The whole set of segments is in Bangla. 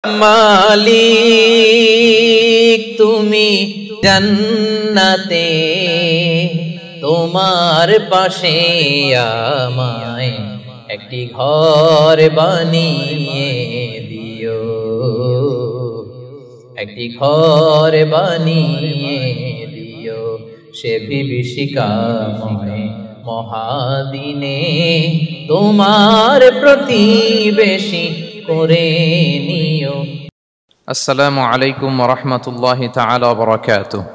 মালিক তুমি জান্নাতে, তোমার পাশে আমায় একটি ঘর বানিয়ে দিও, একটি ঘর বানিয়ে দিও সে বিভীষিকাময় মহাদিনে, তোমার প্রতিবেশী করে নিও। আসসালামু আলাইকুম ওয়া রাহমাতুল্লাহি তাআলা ওয়া বারাকাতুহু।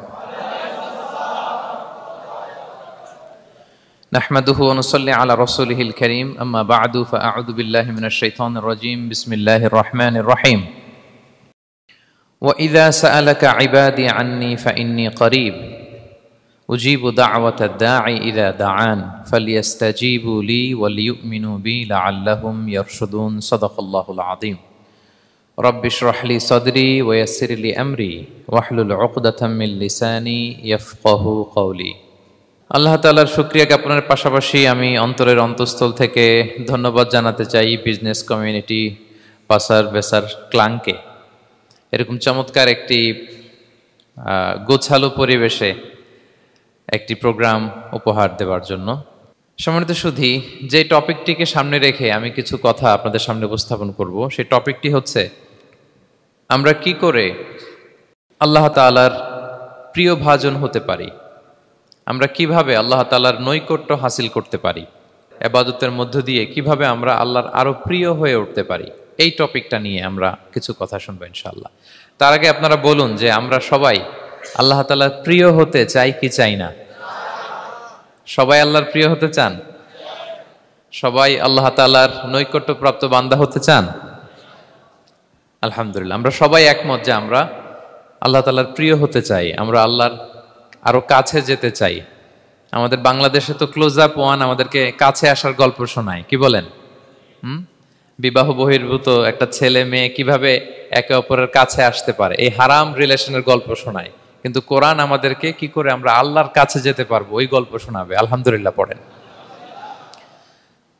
নাহমাদুহু ওয়া নুসাল্লি আলা রাসূলিহিল কারীম, আম্মা বা'দু, ফাআউযু বিল্লাহি মিনাশ শাইতানির রাজীম। বিসমিল্লাহির রাহমানির রাহিম। ওয়া ইযা সাআলাকা ইবাদি আন্নী ফাইন্নী করিব উজিবু দা'ওয়াতাদ দাঈ ইযা দাআন ফালইস্তাজিবু লি ওয়া লিয়ুমিনু বি লাআল্লাহুম ইয়ারশুদুন। সাদাকাল্লাহুল আযীম। রব্বি ইশরাহ লি সাদরি ওয়া ইয়াসসির লি আমরি ওয়াহলুল উকদাতাম মিন লিসানি ইয়াফকাহু কওলি। আল্লাহ তাআলার শুকরিয়া জ্ঞাপনের পাশাপাশি আমি অন্তরের অন্তঃস্থল থেকে ধন্যবাদ জানাতে চাই বিজনেস কমিউনিটি পাসার বেসার ক্লাংকে এরকম চমৎকার একটি গোছালো পরিবেশে একটি প্রোগ্রাম উপহার দেওয়ার জন্য। সম্মানিত সুধী, যে টপিকটিকে সামনে রেখে আমি কিছু কথা আপনাদের সামনে উপস্থাপন করব, সেই টপিকটি হচ্ছে আমরা কি করে আল্লাহ তাআলার প্রিয় ভাজন হতে পারি, আমরা কিভাবে আল্লাহ তাআলার নৈকট্য হাসিল করতে পারি, ইবাদতের মধ্য দিয়ে কিভাবে আমরা আল্লাহর আরো প্রিয় হয়ে উঠতে পারি, এই টপিকটা নিয়ে আমরা কিছু কথা শুনবো ইনশাআল্লাহ। তার আগে আপনারা বলুন যে আমরা সবাই আল্লাহ তাআলার প্রিয় হতে চাই কি চাই না? সবাই আল্লাহর প্রিয় হতে চান? সবাই আল্লাহ তাআলার নৈকট্যপ্রাপ্ত বান্দা হতে চান? আলহামদুলিল্লাহ, আমরা সবাই একমত যে আমরা আল্লাহ তাআলার প্রিয় হতে চাই, আমরা আল্লাহর আরো কাছে যেতে চাই। আমাদের বাংলাদেশে তো ক্লোজ আপ ওয়ান আমাদেরকে কাছে আসার গল্প শোনায়, কি বলেন? বিবাহ বহির্ভূত একটা ছেলে মেয়ে কিভাবে একে অপরের কাছে আসতে পারে, এই হারাম রিলেশনের গল্প শোনায়। কিন্তু কোরআন আমাদেরকে কি করে আমরা আল্লাহর কাছে যেতে পারবো ওই গল্প শোনাবে। আলহামদুলিল্লাহ পড়েন।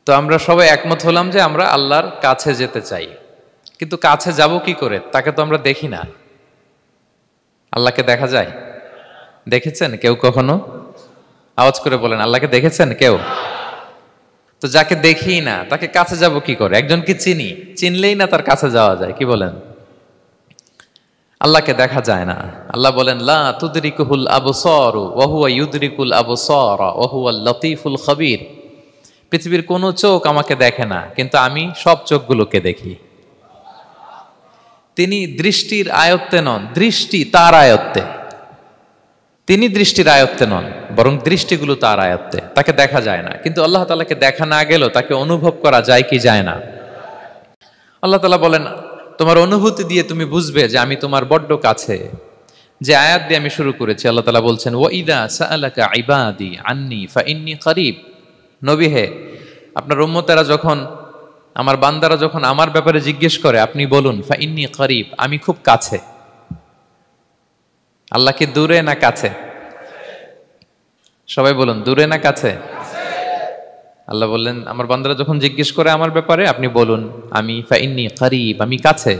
তো আমরা সবাই একমত হলাম যে আমরা আল্লাহর কাছে যেতে চাই, কিন্তু কাছে যাব কি করে? তাকে তো আমরা দেখি না। আল্লাহকে দেখা যায়? দেখেছেন কেউ কখনো? আওয়াজ করে বলেন, আল্লাহকে দেখেছেন কেউ? তো যাকে দেখি না তাকে কাছে যাব কি করে? একজনকে চিনি, চিনলেই না তার কাছে যাওয়া যায়, কি বলেন? আল্লাহকে দেখা যায় না। আল্লাহ বলেন লা তুদরিকুহুল আবসারু ওয়া হুয়া ইউদরিকুল আবসারা ওয়া হুয়াল লতীফুল খবীর। পৃথিবীর কোনো চোখ আমাকে দেখে না, কিন্তু আমি সব চোখগুলোকে দেখি। তিনি দৃষ্টির আয়ত্তে নন, দৃষ্টি তার আয়ত্তে। তিনি দৃষ্টির আয়ত্তে নন, বরং দৃষ্টিগুলো তার আয়ত্তে। তাকে দেখা যায় না, কিন্তু আল্লাহ তাআলাকে দেখা না গেলেও তাকে অনুভব করা যায় কি যায় না? আল্লাহ তাআলা বলেন তোমার অনুভূতি দিয়ে তুমি বুঝবে যে আমি তোমার বড্ড কাছে। যে আয়াত দিয়ে আমি শুরু করেছি, আল্লাহ তাআলা বলছেন ওয়া ইযা সাআলাকা ইবাদি আন্নী ফাইন্নী করিব। নবী হে, আপনার উম্মতেরা যখন, আমার বান্দারা যখন আমার ব্যাপারে জিজ্ঞেস করে, আপনি বলুন ফাইন্নী করিব, আমি খুব কাছে। আল্লাহ কি দূরে না কাছে? সবাই বলুন, দূরে না কাছে? আল্লাহ বললেন আমার বান্দারা যখন জিজ্ঞেস করে আমার ব্যাপারে, আপনি বলুন আমি ফাইন্নী করিব, আমি কাছে।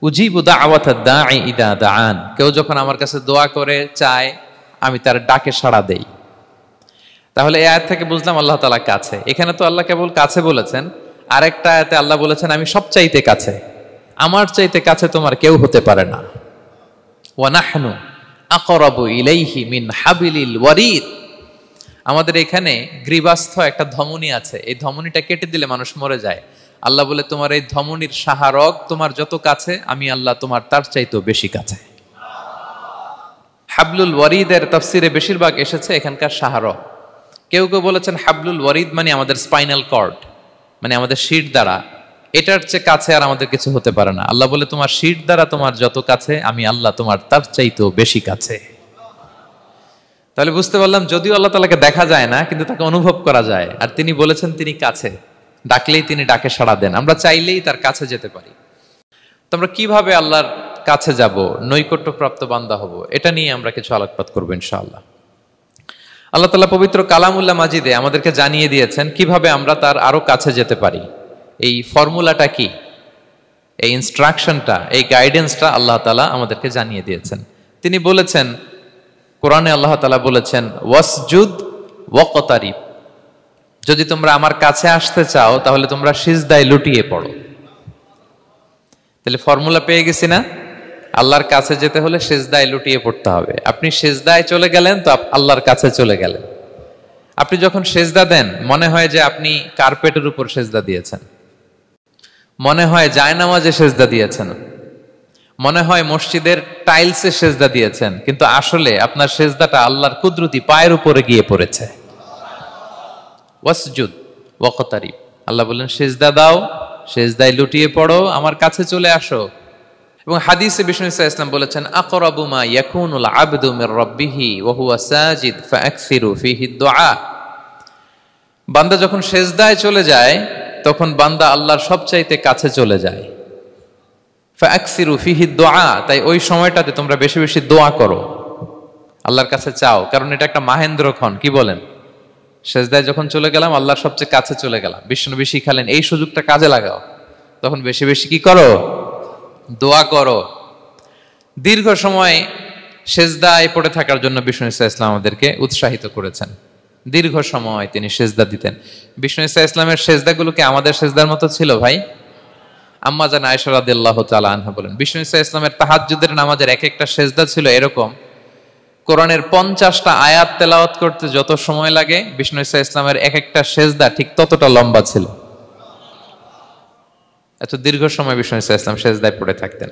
উজিবু দাওয়াতাদ দাঈ ইযা দাআন, কেউ যখন আমার কাছে দোয়া করে চায়, আমি তার ডাকে সাড়া দেই। তাহলে এই আয়াত থেকে বুঝলাম আল্লাহ তাআলা কাছে। এখানে তো আল্লাহ কেবল কাছে বলেছেন, আরেকটা আয়াতে আল্লাহ বলেছেন আমি সবচাইতে কাছে, আমার চাইতে কাছে তোমার কেউ হতে পারে না। ওয়া নাহনু আকরাবু ইলাইহি মিন হাবিলিল ওয়ারিদ। আমাদের এখানে গ্রীবাস্থ একটা ধমনী আছে, এই ধমনীটা কেটে দিলে মানুষ মরে যায়। আল্লাহ বলে তোমার এই ধমনীর সাহারক তোমার যত কাছে, আমি আল্লাহ তোমার তার চাইতেও বেশি কাছে। হাবলুল ওয়ারিদের তাফসিরে বেশিরভাগ এসেছে এখানকার সাহারক। কেউ কেউ বলেছেন হাবলুল ওয়ারিদ মানে আমাদের স্পাইনাল কর্ড, মানে আমাদের শির দ্বারা। এটার চেয়ে কাছে আর আমাদের কিছু হতে পারে না। আল্লাহ বলে তোমার শির দ্বারা তোমার যত কাছে, আমি আল্লাহ তোমার তার চাইতেও বেশি কাছে। তাহলে বুঝতে পারলাম যদিও আল্লাহ তাআলাকে দেখা যায় না, কিন্তু তাকে অনুভব করা যায়। আর তিনি বলেছেন তিনি কাছে, ডাকলেই তিনি ডাকে সাড়া দেন, আমরা চাইলেই তার কাছে যেতে পারি। তো আমরা কিভাবে আল্লাহর কাছে যাব, নৈকট্যপ্রাপ্ত বান্দা হব, এটা নিয়ে আমরা কিছু আলোকপাত করবো ইনশাআল্লাহ। আল্লাহ তাআলা পবিত্র কালামুল্লাহ মাজিদে আমাদেরকে জানিয়ে দিয়েছেন কিভাবে আমরা তার আরো কাছে যেতে পারি। এই ফর্মুলাটা কি? এই ইনস্ট্রাকশনটা, এই গাইডেন্সটা আল্লাহ তাআলা আমাদেরকে জানিয়ে দিয়েছেন। তিনি বলেছেন, কোরআনে আল্লাহ তাআলা বলেছেন, ওয়াসজুদ ওয়াকতারিব, যদি তোমরা আমার কাছে আসতে চাও তাহলে তোমরা সিজদায় লুটিয়ে পড়ো। তাহলে ফর্মুলা পেয়ে গেছি না? আল্লাহর কাছে যেতে হলে সিজদায় লুটিয়ে পড়তে হবে। আপনি সিজদায় চলে গেলেন তো আল্লাহর কাছে চলে গেলেন। আপনি যখন সিজদা দেন মনে হয় যে আপনি কার্পেটের উপর সিজদা দিয়েছেন, মনে হয় জায়নামাজে সিজদা দিয়েছেন, মনে হয় মসজিদের টাইলসে সিজদা দিয়েছেন, কিন্তু আসলে আপনার সিজদাটা আল্লাহর কুদরতি পায়ের উপরে গিয়ে পড়েছে। ওয়াসজুদ ওয়াকতারিব, আল্লাহ বললেন সিজদা দাও, সিজদায় লুটিয়ে পড়ো, আমার কাছে চলে আসো। এবং হাদিসে বিষ্ণু ইসলাম বলেছেন, আকরাবু মা ইয়াকুনুল আবদু মির রাব্বিহি ওয়া হুয়া সাজিদ ফাআকসিরু ফীহি দুআ। বান্দা যখন সিজদায় চলে যায় তখন বান্দা আল্লাহর সবচাইতে কাছে চলে যায়। ফাআকসিরু ফীহি দুআ, তাই ওই সময়টাতে তোমরা বেশি বেশি দোয়া করো, আল্লাহর কাছে চাও, কারণ এটা একটা মাহেন্দ্রক্ষণ। কি বলেন? সিজদায় যখন চলে গেলাম আল্লাহর সবচেয়ে কাছে চলে গেলাম, বিষ্ণু শিখালেন এই সুযোগটা কাজে লাগাও, তখন বেশি বেশি কি করো? দোয়া করো। দীর্ঘ সময় সিজদায় পড়ে থাকার জন্য বিষ্ণু ইসলাম আমাদেরকে উৎসাহিত করেছেন। দীর্ঘ সময় তিনি সিজদা দিতেন। বিষ্ণু ইসলামের সিজদাগুলোকে আমাদের সিজদার মতো ছিল ভাই? আম্মা জান আয়েশা রাদিয়াল্লাহু তাআলা আনহা বলেন, বিষ্ণু ইসলামের তাহাজ্জুদের নামাজের এক একটা সিজদা ছিল এরকম, কোরআনের 50টা আয়াত তেলাওয়াত করতে যত সময় লাগে বিষ্ণু ইসলামের এক একটা সিজদা ঠিক ততটা লম্বা ছিল। এত দীর্ঘ সময় বিষ্ণু ইসলাম সিজদায় পড়ে থাকতেন।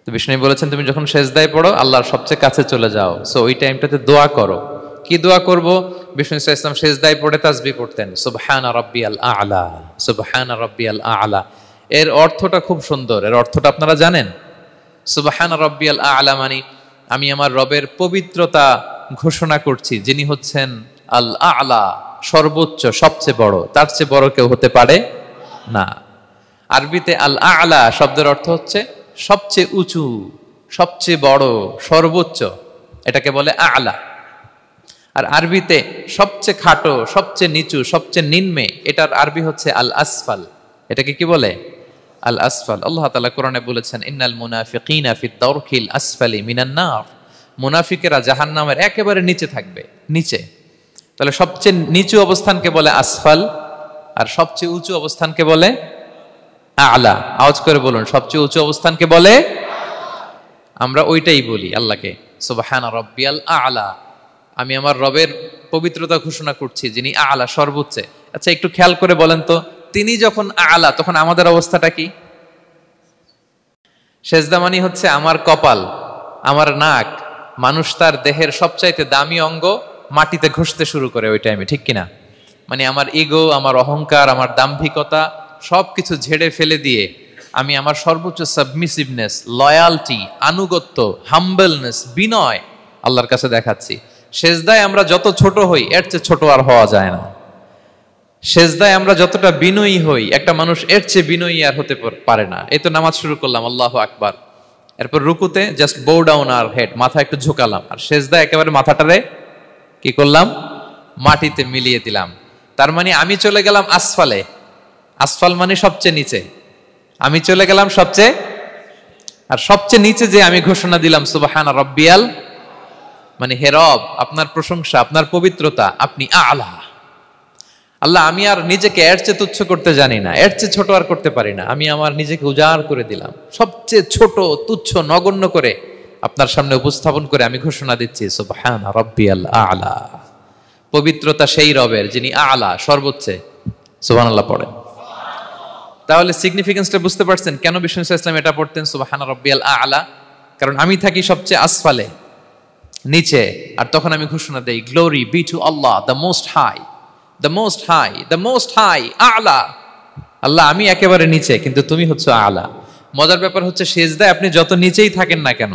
তো বিষ্ণু বলেছেন, তুমি যখন সিজদায় পড়ো আল্লাহর সবচেয়ে কাছে চলে যাও, সো ওই টাইমটাতে দোয়া করো। কি দোয়া করব? বিষ্ণু ইসলাম সিজদায় পড়ে তাসবিহ পড়তেন, সুবহানা রাব্বিয়াল আ'লা, সুবহানা রাব্বিয়াল আ'লা। এর অর্থটা খুব সুন্দর। এর অর্থটা আপনারা জানেন? সুবহানা রাব্বিয়াল আ'লা মানে আমি আমার রবের পবিত্রতা ঘোষণা করছি, যিনি হচ্ছেন আল আ'লা, সর্বোচ্চ, সবচেয়ে বড়, তার চেয়ে বড় কেউ হতে পারে না। আরবিতে আল আ'লা শব্দের অর্থ হচ্ছে সবচেয়ে উঁচু, সবচেয়ে বড়, সর্বোচ্চ, এটাকে বলে আ'লা। আর আরবিতে সবচেয়ে খাটো, সবচেয়ে নিচু, সবচেয়ে নিম্নে, এটার আরবি হচ্ছে আল আসফাল। এটাকে কি বলে? আল আসফাল। আল্লাহ তাআলা কোরআনে বলেছেন, ইন্নাল মুনাফিকিনা ফিদ দারকিল আসফালি মিনান নার, মুনাফিকেরা জাহান্নামের একেবারে নিচে থাকবে, নিচে। তাহলে সবচেয়ে নিচু অবস্থানকে বলে আসফাল, আর সবচেয়ে উঁচু অবস্থানকে বলে আ'লা। আওয়াজ করে বলুন, সবচেয়ে উঁচু অবস্থানকে বলে? আমরা ওইটাই বলি আল্লাহকে, সুবহানা রাব্বিয়াল আ'লা, আমি আমার রবের পবিত্রতা ঘোষণা করছি, যিনি আ'লা, সর্বোচ্চ। আচ্ছা একটু খেয়াল করে বলেন তো, তিনি যখন আ'লা তখন আমাদের অবস্থাটা কি? সেজদা মানে হচ্ছে আমার কপাল, আমার নাক, মানুষ তার দেহের সবচাইতে দামি অঙ্গ মাটিতে ঘষতে শুরু করে ওই টাইমে, ঠিক কিনা? মানে আমার ইগো, আমার অহংকার, আমার দাম্ভিকতা সবকিছু ঝেড়ে ফেলে দিয়ে আমি আমার সর্বোচ্চ সাবমিসিভনেস, লয়ালটি, আনুগত্য, হাম্বলনেস, বিনয় আল্লাহর কাছে দেখাচ্ছি। সেজদায় আমরা যত ছোট হই এর চেয়ে ছোট আর হওয়া যায় না। সেজদায় আমরা যতটা বিনয়ী হই একটা মানুষ এর চেয়ে বিনয়ী আর হতে পারে না। এই তো নামাজ শুরু করলাম, আল্লাহু আকবার, এরপর রুকুতে জাস্ট বো ডাউন আর হেড, মাথা একটু ঝুঁকালাম, আর সেজদায় একেবারে মাথাটারে কি করলাম? মাটিতে মিলিয়ে দিলাম। তার মানে আমি চলে গেলাম আসফালে। আসফাল মানে সবচেয়ে নিচে, আমি চলে গেলাম সবচেয়ে, আর সবচেয়ে নিচে যে আমি ঘোষণা দিলাম সুবহানা রাব্বিয়াল, মানে হে রব, আপনার প্রশংসা, আপনার পবিত্রতা, আপনি আ'লা। আল্লাহ, আমি আর নিজেকে এর চেয়ে তুচ্ছ করতে জানি না, এর চেয়ে ছোট আর করতে পারি না, আমি আমার নিজেকে উজাড় করে দিলাম, সবচেয়ে ছোট, তুচ্ছ, নগণ্য করে আপনার সামনে উপস্থাপন করে আমি ঘোষণা দিচ্ছি সুবহানা রাব্বিয়াল আ'লা। পবিত্রতা সেই রবের যিনি আ'লা, সর্বোচ্চ। সুবহানাল্লাহ পড়েন। তাহলে সিগনিফিকেন্সটা বুঝতে পারছেন কেন বিষ্ণু ইসলাম এটা পড়তেন সুবহানা রাব্বিয়াল আ'লা? কারণ আমি থাকি সবচেয়ে আসফালে, নিচে, আর তখন আমি ঘোষণা দেই, glory be to Allah the most high, the most high, the most high, আ'লা। আল্লাহ, আমি একেবারে নিচে, কিন্তু তুমি হচ্ছে আ'লা। মজার ব্যাপার হচ্ছে সিজদায় আপনি যত নিচেই থাকেন না কেন,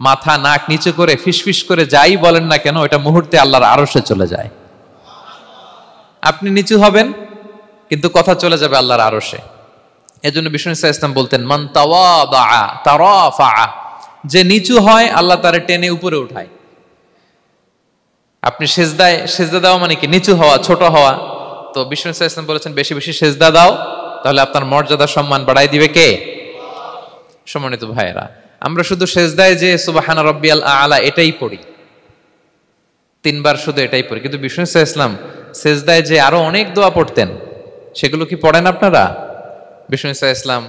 মাথা নাক নিচু করে ফিসফিস করে যাই বলেন না কেন, এটা মুহূর্তে আল্লাহর আরশে চলে যায়। আপনি নিচু হবেন কিন্তু কথা চলে যাবে আল্লাহর আরশে। এজন্য বিষ্ণু ইসলাম বলতেন, মান তাওয়াদা তারাফা, যে নিচু হয় আল্লাহ তারে টেনে উপরে উঠায়। আপনি সেজদা দাও মানে কি? নিচু হওয়া, ছোট হওয়া। তো বিষ্ণু ইসলাম বলেছেন, বেশি বেশি সেজদা দাও, তাহলে আপনার মর্যাদা সম্মান বাড়াই দিবে কে? সম্মানিত ভাইয়েরা, আমরা শুধু সেজদায় যে সুবহান রাব্বিয়াল আলা এটাই পড়ি, 3 বার শুধু এটাই পড়ি, কিন্তু বিষ্ণু সাল্লাল্লাহু আলাইহি ওয়াসাল্লাম সেজদায় যে আরো অনেক দোয়া পড়তেন, সেগুলো কি পড়েন আপনারা? বিষ্ণু সাল্লাল্লাহু আলাইহি ওয়াসাল্লাম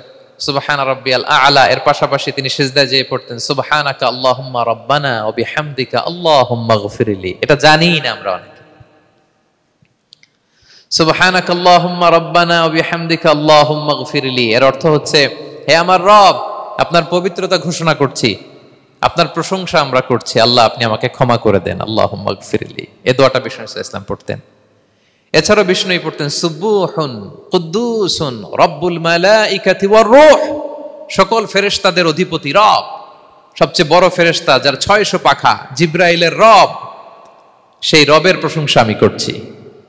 সুবহান রাব্বিয়াল আলা এর পাশাপাশি তিনি সিজদায় যেয়ে পড়তেন সুবহানাকা আল্লাহুম্মা রাব্বানা ওয়া বিহামদিকা আল্লাহুম্মা গফিরলি। এটা জানি না আমরা অনেকে। সুবহানাকা আল্লাহুম্মা রাব্বানা ওয়া বিহামদিকা আল্লাহুম্মা গফিরলি এর অর্থ হচ্ছে, হে আমার রব, আপনার পবিত্রতা ঘোষণা করছি, আপনার প্রশংসা আমরা করছি, আল্লাহ আপনি আমাকে ক্ষমা করে দেন, আল্লাহুম্মা গফিরলি। এই দোয়াটা বিষ্ণু সাল্লাল্লাহু আলাইহি ওয়াসাল্লাম পড়তেন। এছাড়াও বিষ্ণুই পড়তেন সুবুহুন কুদ্দুসুন রব্বুল মালাইকাতি ওয়ার রূহ, সকল ফেরেশতাদের অধিপতি রব, সবচেয়ে বড় ফেরেশতা যার 600 পাখা, জিবরাইলের রব, সেই রবের প্রশংসা আমি করছি।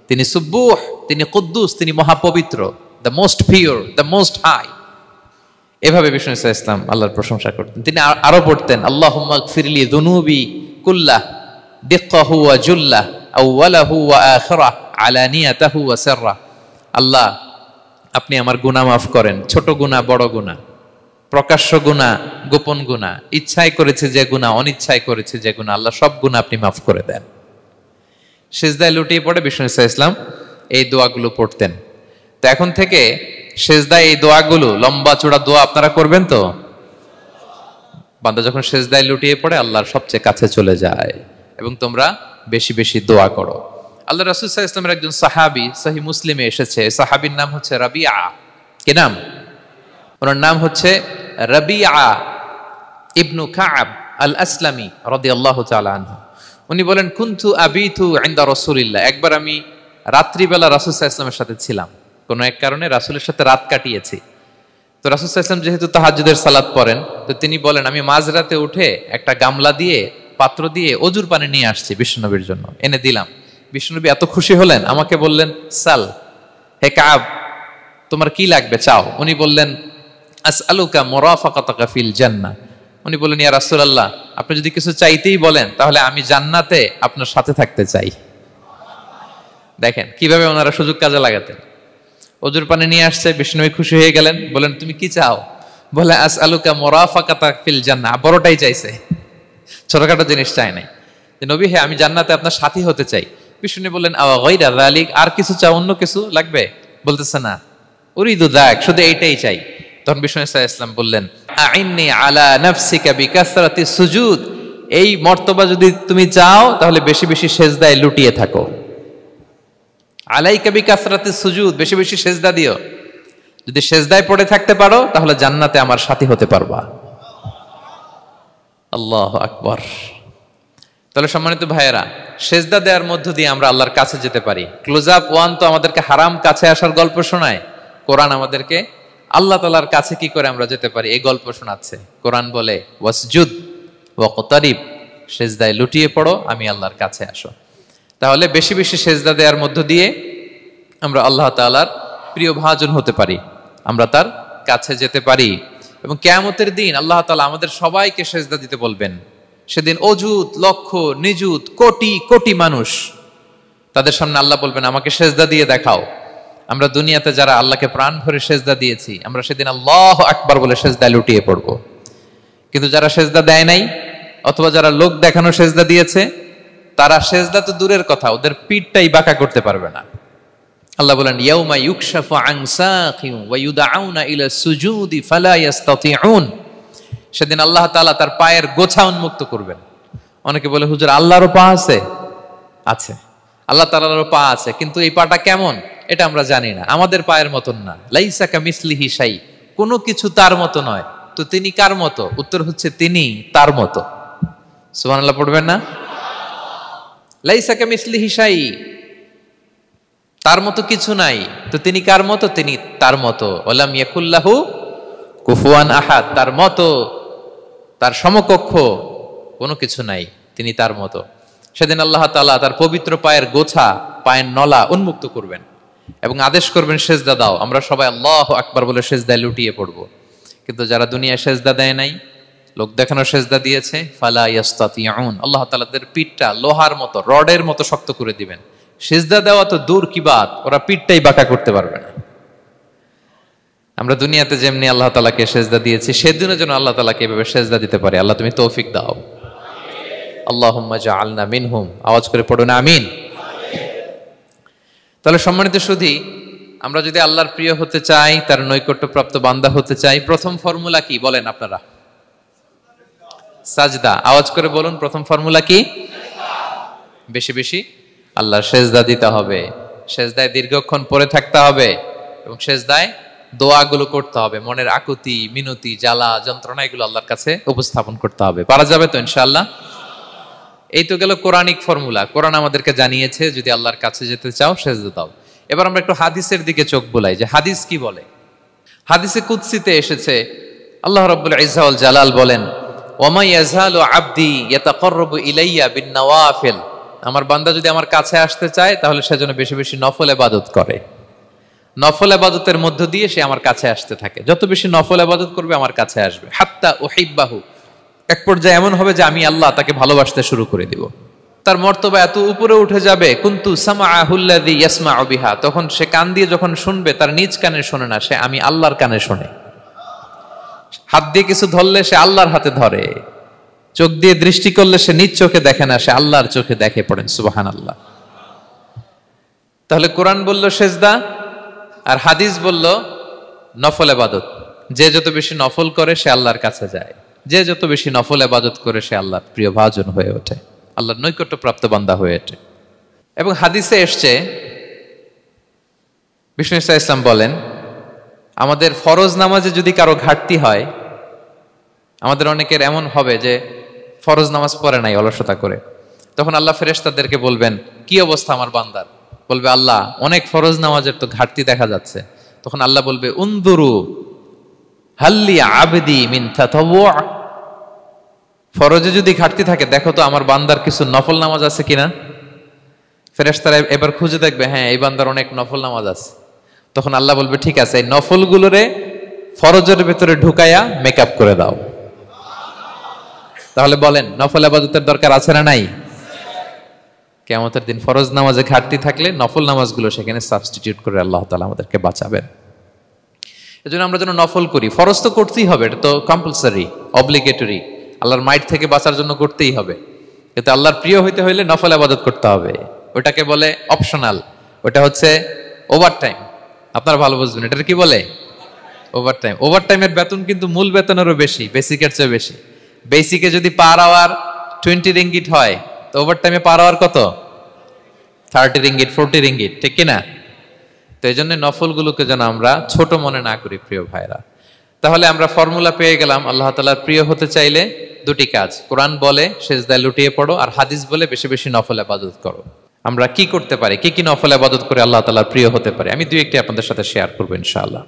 তিনি সুবুহ, তিনি কুদ্দুস, তিনি মহাপবিত্র, the most pure, the most high. এভাবে বিষ্ণু সাল্লাল্লাহু আলাইহি ওয়াসাল্লাম আল্লাহর প্রশংসা করতেন। তিনি আরো পড়তেন আল্লাহুম্মা গফিরলি যুনুবি কুল্লাহ দিক্কাহু ওয়া জুল্লাহ আউওয়ালাহু ওয়া আখিরাহ আলানিয়াতাহু ওয়া সিররা। আল্লাহ আপনি আমার গুনাহ মাফ করেন, ছোট গুনাহ, বড় গুনাহ, প্রকাশ্য গুনাহ, গোপন গুনাহ, ইচ্ছায় করেছে যে গুনাহ, অনিচ্ছায় করেছে যে গুনাহ, আল্লাহ সব গুনাহ আপনি মাফ করে দেন। সিজদায় লুটিয়ে পড়ে বিষ্ণু সাল্লাল্লাহু আলাইহি ওয়াসাল্লাম এই দোয়াগুলো পড়তেন। তো এখন থেকে সিজদায় এই দোয়াগুলো, লম্বা চূড়া দোয়া আপনারা করবেন তো? বান্দা যখন সিজদায় লুটিয়ে পড়ে আল্লাহর সবচেয়ে কাছে চলে যায়, এবং তোমরা বেশি বেশি দোয়া করো। আল্লাহ রাসূল সাল্লাল্লাহু আলাইহি ওয়াসাল্লামের একজন সাহাবী, সহিহ মুসলিমে এসেছে, সাহাবীর নাম হচ্ছে রাবিআ। কি নাম? ওনার নাম হচ্ছে রাবিআ ইবনু কাব আল আসলামি রাদিয়াল্লাহু তাআলা আনহু। উনি বলেন কুনতু আবিতু ইনদা রাসূলিল্লাহ, একবার আমি রাত্রিবেলা রাসূল সাল্লাল্লাহু আলাইহি ওয়াসাল্লামের সাথে ছিলাম, কোনো এক কারণে রাসূলের সাথে রাত কাটিয়েছি। তো রাসূল সাল্লাল্লাহু আলাইহি ওয়াসাল্লাম যেহেতু তাহাজ্জুদের সালাত পড়েন, তো তিনি বলেন আমি মাঝরাতে উঠে একটা গামলা দিয়ে, পাত্র দিয়ে অজুর পানি নিয়ে আসছি বিশ্বনবীর জন্য, এনে দিলাম। বিশ্বনবী এত খুশি হলেন, আমাকে বললেন সাল, হে কাব তোমার কি লাগবে চাও। উনি বললেন আসআলুকা মুরাফাকাতাকা ফিল জান্নাহ। উনি বললেন ইয়া রাসূলুল্লাহ, আপনি যদি কিছু চাইতেই বলেন তাহলে আমি জান্নাতে আপনার সাথে থাকতে চাই। দেখেন কিভাবে ওনারা সুযোগ কাজে লাগাতেন। অজুর পানি নিয়ে আসছে, বিষ্ণুবী খুশি হয়ে গেলেন, বলেন তুমি কি চাও? বলে আসআলুকা মুরাফাকাতাকা ফিল জান্নাহ, বড়টাই চাইছে, ছোটখাটো জিনিস চাই নাই। নবী হে আমি জান্নাতে আপনার সাথী হতে চাই। বিষ্ণু বললেন আওয়া গায়রা যালিক, আর কিছু চাও, অন্য কিছু লাগবে? বলতেছে না, উরিদু যাক, শুধু এইটাই চাই। তখন বিষ্ণু সাল্লাল্লাহু আলাইহি ওয়াসাল্লাম বললেন আইন্নি আলা নাফসিকা বিকাসরাতি সুজুদ, এই মর্তবা যদি তুমি চাও তাহলে বেশি বেশি সিজদায় লুটিয়ে থাকো। আলাইকা বিকাসরাতি সুজুদ, বেশি বেশি সিজদা দিও। যদি সিজদায় পড়ে থাকতে পারো তাহলে জান্নাতে আমার সাথী হতে পারবা। আল্লাহু আকবার। তাহলে সম্মানিত ভাইয়েরা, সেজদা দেওয়ার মধ্য দিয়ে আমরা আল্লাহর কাছে যেতে পারি। ক্লোজ আপ ওয়ান তো আমাদেরকে হারাম কাছে আসার গল্প শোনায়, কোরআন আমাদেরকে আল্লাহ তাআলার কাছে কি করে আমরা যেতে পারি এই গল্প শোনাচ্ছে। কোরআন বলে ওয়াসজুদ ওয়াকতারিব, সেজদায় লুটিয়ে পড়ো, আমি আল্লাহর কাছে আসো। তাহলে বেশি বেশি সেজদা দেওয়ার মধ্য দিয়ে আমরা আল্লাহ তাআলার প্রিয় ভাজন হতে পারি, আমরা তার কাছে যেতে পারি। এবং কিয়ামতের দিন আল্লাহ তাআলা আমাদের সবাইকে সেজদা দিতে বলবেন। সেদিন অযুত লক্ষ নিযুত কোটি কোটি মানুষ, তাদের সামনে আল্লাহ বলবেন আমাকে সেজদা দিয়ে দেখাও। আমরা দুনিয়াতে যারা আল্লাহকে প্রাণ ভরে সেজদা দিয়েছি, আমরা সেদিন আল্লাহু আকবার বলে সেজদায় লুটিয়ে পড়ব। কিন্তু যারা সেজদা দেয় নাই, অথবা যারা লোক দেখানো সেজদা দিয়েছে, তারা সেজদা তো দূরের কথা, ওদের পিঠটাই বাঁকা করতে পারবে না। আল্লাহ বলেন ইয়াউমা ইউকশাফু আন সাকিন ওয়া ইউদআউনা ইলা সুজুদি ফালা ইস্তাতিউন, সেদিন আল্লাহ তাআলা তার পায়ের গোছা উন্মুক্ত করবেন। অনেকে বলে হুজুর আল্লাহরও পা আছে? আছে, আল্লাহ তাআলারও পা আছে, কিন্তু এই পাটা কেমন এটা আমরা জানি না, আমাদের পায়ের মতন না। লাইসা কামিসলিহি শাই, কোনো কিছু তার মতো নয়। তো তিনি কার মতো? উত্তর হচ্ছে তিনি তার মতো। সুবহানাল্লাহ পড়বেন না? লাইসা কামিসলিহি শাই, তার মতো কিছু নাই। তো তিনি কার মতো? তিনি তার মতো। ওয়ালাম ইয়াকুল্লাহু কুফুয়ান আহাদ, তার মতো, তার সমকক্ষ কোনো কিছু নাই, তিনি তার মতো। সেদিন আল্লাহ তাআলা তার পবিত্র পায়ের গোছা, পায়ের নলা উন্মুক্ত করবেন এবং আদেশ করবেন সেজদা দাও। আমরা সবাই আল্লাহু আকবার বলে সেজদায় লুটিয়ে পড়ব। কিন্তু যারা দুনিয়ায় সেজদা দেয় নাই, লোক দেখানো সেজদা দিয়েছে, ফালা ইস্তাতিউন, আল্লাহ তাআলা তাদের পিঠটা লোহার মতো, রডের মতো শক্ত করে দিবেন। সেজদা দেওয়া তো দূর কি বাত, ওরা পিঠটাই বাঁকা করতে পারবে না। আমরা দুনিয়াতে যেমনি আল্লাহ তাআলাকে সেজদা দিয়েছি, সেদিনও যেন আল্লাহ তাআলাকে এভাবে সেজদা দিতে পারি। আল্লাহ তুমি তৌফিক দাও। আল্লাহুম্মা জাআলনা মিনহুম। আওয়াজ করে পড়ুন আমিন। তাহলে সম্মানিত সুধী, আমরা যদি আল্লাহর প্রিয় হতে চাই, তার নৈকট্যপ্রাপ্ত বান্দা হতে চাই, প্রথম ফর্মুলা কি বলেন আপনারা? সাজদা। আওয়াজ করে বলুন, প্রথম ফর্মুলা কি? বেশি বেশি আল্লাহর সেজদা দিতে হবে, সেজদায় দীর্ঘক্ষণ পড়ে থাকতে হবে এবং সেজদায় দোয়াগুলো করতে হবে, মনের আকুতি মিনতি জ্বালা যন্ত্রণা এগুলো আল্লাহর কাছে উপস্থাপন করতে হবে। পারা যাবে তো ইনশাআল্লাহ? এই তো গেল কোরআনিক ফর্মুলা। কোরআন আমাদেরকে জানিয়েছে যদি আল্লাহর কাছে যেতে চাও সেজদা দাও। এবার আমরা একটু হাদিসের দিকে চোখ বুলাই যে হাদিস কি বলে। হাদিসে কুদসিতে এসেছে, আল্লাহ রাব্বুল ইজ্জা ওয়াল জালাল বলেন, ওমা ইয়াজালু আবদি ইয়াতাকাররাবু ইলাইয়া বিন-নওয়াফিল। আমার বান্দা যদি আমার কাছে আসতে চায় তাহলে সে যেন বেশি বেশি নফল ইবাদত করে। নফল ইবাদতের মধ্য দিয়ে সে আমার কাছে আসতে থাকে। যত বেশি নফল ইবাদত করবে আমার কাছে আসবে। হাত্তা উহিব্বাহু, এক পর্যায়ে এমন হবে যে আমি আল্লাহ তাকে ভালোবাসতে শুরু করে দিব। তার মর্তবা এত উপরে উঠে যাবে, কুনতু সামাআহুল্লাযী ইয়াসমাউ বিহা, তখন সে কান দিয়ে যখন শুনবে তার নিজ কানে শোনে না, সে আমি আল্লাহর কানে শোনে। হাত দিয়ে কিছু ধরলে সে আল্লাহর হাতে ধরে, চোখ দিয়ে দৃষ্টি করলে সে নিজ চোখে দেখে না, সে আল্লাহর চোখে দেখে। পড়েন সুবহানাল্লাহ। তাহলে কোরআন বলল সেজদা আর হাদিস বলল নফল ইবাদত। যে যত বেশি নফল করে সে আল্লাহর কাছে যায়, যে যত বেশি নফল ইবাদত করে সে আল্লাহর প্রিয় ভাজন হয়ে ওঠে, আল্লাহর নৈকট্যপ্রাপ্ত বান্দা হয়ে ওঠে। এবং হাদিসে এসছে, বিষ্ণু ইসা ইসলাম বলেন, আমাদের ফরজ নামাজে যদি কারো ঘাটতি হয়, আমাদের অনেকের এমন হবে যে ফরজ নামাজ পড়ে নাই অলসতা করে, তখন আল্লাহ ফেরেশতাদেরকে বলবেন কি অবস্থা আমার বান্দার? বলবে আল্লাহ অনেক ফরজ নামাজের তো ঘাটতি দেখা যাচ্ছে। তখন আল্লাহ বলবে উনদুরু হাল্লি আবদি মিন তাতাওয়ু, ফরজে যদি ঘাটতি থাকে দেখো তো আমার বান্দার কিছু নফল নামাজ আছে কিনা। ফেরেশতারা এবার খুঁজে দেখবে, হ্যাঁ এই বান্দার অনেক নফল নামাজ আছে। তখন আল্লাহ বলবে ঠিক আছে, এই নফলগুলোরে ফরজের ভেতরে ঢুকায়া মেকআপ করে দাও। তাহলে বলেন নফল ইবাদতের দরকার আছে না নাই? কিয়ামতের দিন ফরজ নামাজে ঘাটতি থাকলে নফল নামাজগুলো সেখানে সাবস্টিটিউট করে আল্লাহ তাআলা আমাদেরকে বাঁচাবেন। এজন্য আমরা যেন নফল করি। ফরজ তো করতেই হবে, এটা তো কম্পালসারি, অব্লিগেটরি, আল্লাহর মাইট থেকে বাঁচার জন্য করতেই হবে। কিন্তু আল্লাহর প্রিয় হইতে হইলে নফল ইবাদত করতে হবে। ওটাকে বলে অপশনাল, ওটা হচ্ছে ওভারটাইম। আপনারা ভালো বুঝবেন, এটার কি বলে? ওভারটাইম। ওভারটাইমের বেতন কিন্তু মূল বেতনেরও বেশি, বেসিকের চেয়ে বেশি। বেসিকে যদি পার আওয়ার 20 রিঙ্গিট হয়, তো ওভারটাইমে পার আওয়ার কত? 30 রিঙ্গিট, 40 রিঙ্গিট, ঠিক কিনা? তো এই জন্য নফলগুলোকে যেন আমরা ছোট মনে না করি প্রিয় ভাইরা। তাহলে আমরা ফর্মুলা পেয়ে গেলাম, আল্লাহ তাআলার প্রিয় হতে চাইলে দুটি কাজ, কোরআন বলে সেজদায় লুটিয়ে পড়ো, আর হাদিস বলে বেশি বেশি নফল ইবাদত করো। আমরা কি করতে পারি, কি কি নফল ইবাদত করে আল্লাহ তাআলার প্রিয় হতে পারি, আমি দুই একটি আপনাদের সাথে শেয়ার করবো ইনশাআল্লাহ।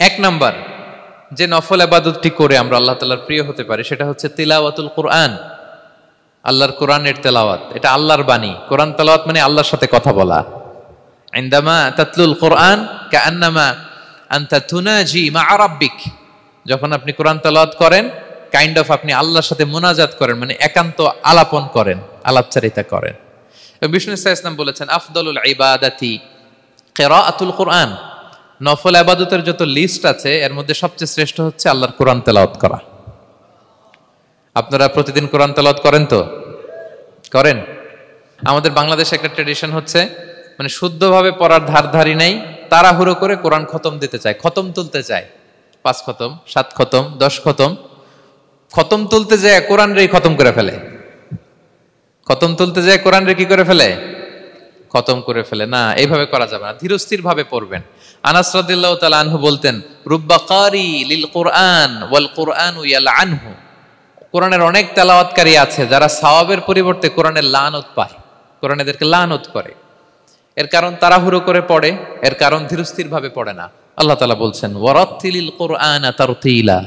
এক নাম্বার যে নফল ইবাদতটি করে আমরা আল্লাহ তাআলার প্রিয় হতে পারি সেটা হচ্ছে তিলাওয়াতুল কোরআন, আল্লাহর কোরআনের তেলাওয়াত। এটা আল্লাহর বাণী। কোরআন তেলাওয়াত মানে আল্লাহর সাথে কথা বলা। ইনদামা তাতলুল কোরআন কাআন্নামা আনতা তুনাজি মা রাব্বিক, যখন আপনি কোরআন তেলাওয়াত করেন কাইন্ড অফ আপনি আল্লাহর সাথে মুনাজাত করেন, মানে একান্ত আলাপন করেন, আলাপচারিতা করেন। বিষ্ণু ইসলাম বলেছেন আফদলুল ইবাদাতি কিরাআতুল কোরআন, নফল ইবাদতের যত লিস্ট আছে এর মধ্যে সবচেয়ে শ্রেষ্ঠ হচ্ছে আল্লাহর কোরআন তেলাওয়াত করা। আপনারা প্রতিদিন কোরআন তেলাওয়াত করেন তো? করেন? আমাদের বাংলাদেশে একটা ট্র্যাডিশন হচ্ছে, মানে শুদ্ধভাবে পড়ার ধারধারি নেই, তাড়াহুড়ো করে কোরআন খতম দিতে চায়, খতম তুলতে চায়, 5 খতম 7 খতম 10 খতম। খতম তুলতে যায় কোরআন রে খতম করে ফেলে, খতম তুলতে যায় কোরআন রে কি করে ফেলে? খতম করে ফেলে। না, এইভাবে করা যাবে না, ধীরস্থির ভাবে পড়বেন। আনাস রাদিয়াল্লাহু তাআলা আনহু বলতেন রুব্বা কারি লিল কোরআন ওয়াল কোরআনু ইয়ালআনহু, কোরআনের অনেক তেলাওয়াতকারী আছে যারা সওয়াবের পরিবর্তে কোরআনের লানত পায়, কোরআন এদেরকে লানত করে। এর কারণ তাড়াহুড়ো করে পড়ে, এর কারণ ধীরস্থির ভাবে পড়ে না। আল্লাহ তাআলা বলছেন ওয়ারাত্তিলিল কোরআনা তারতিলা,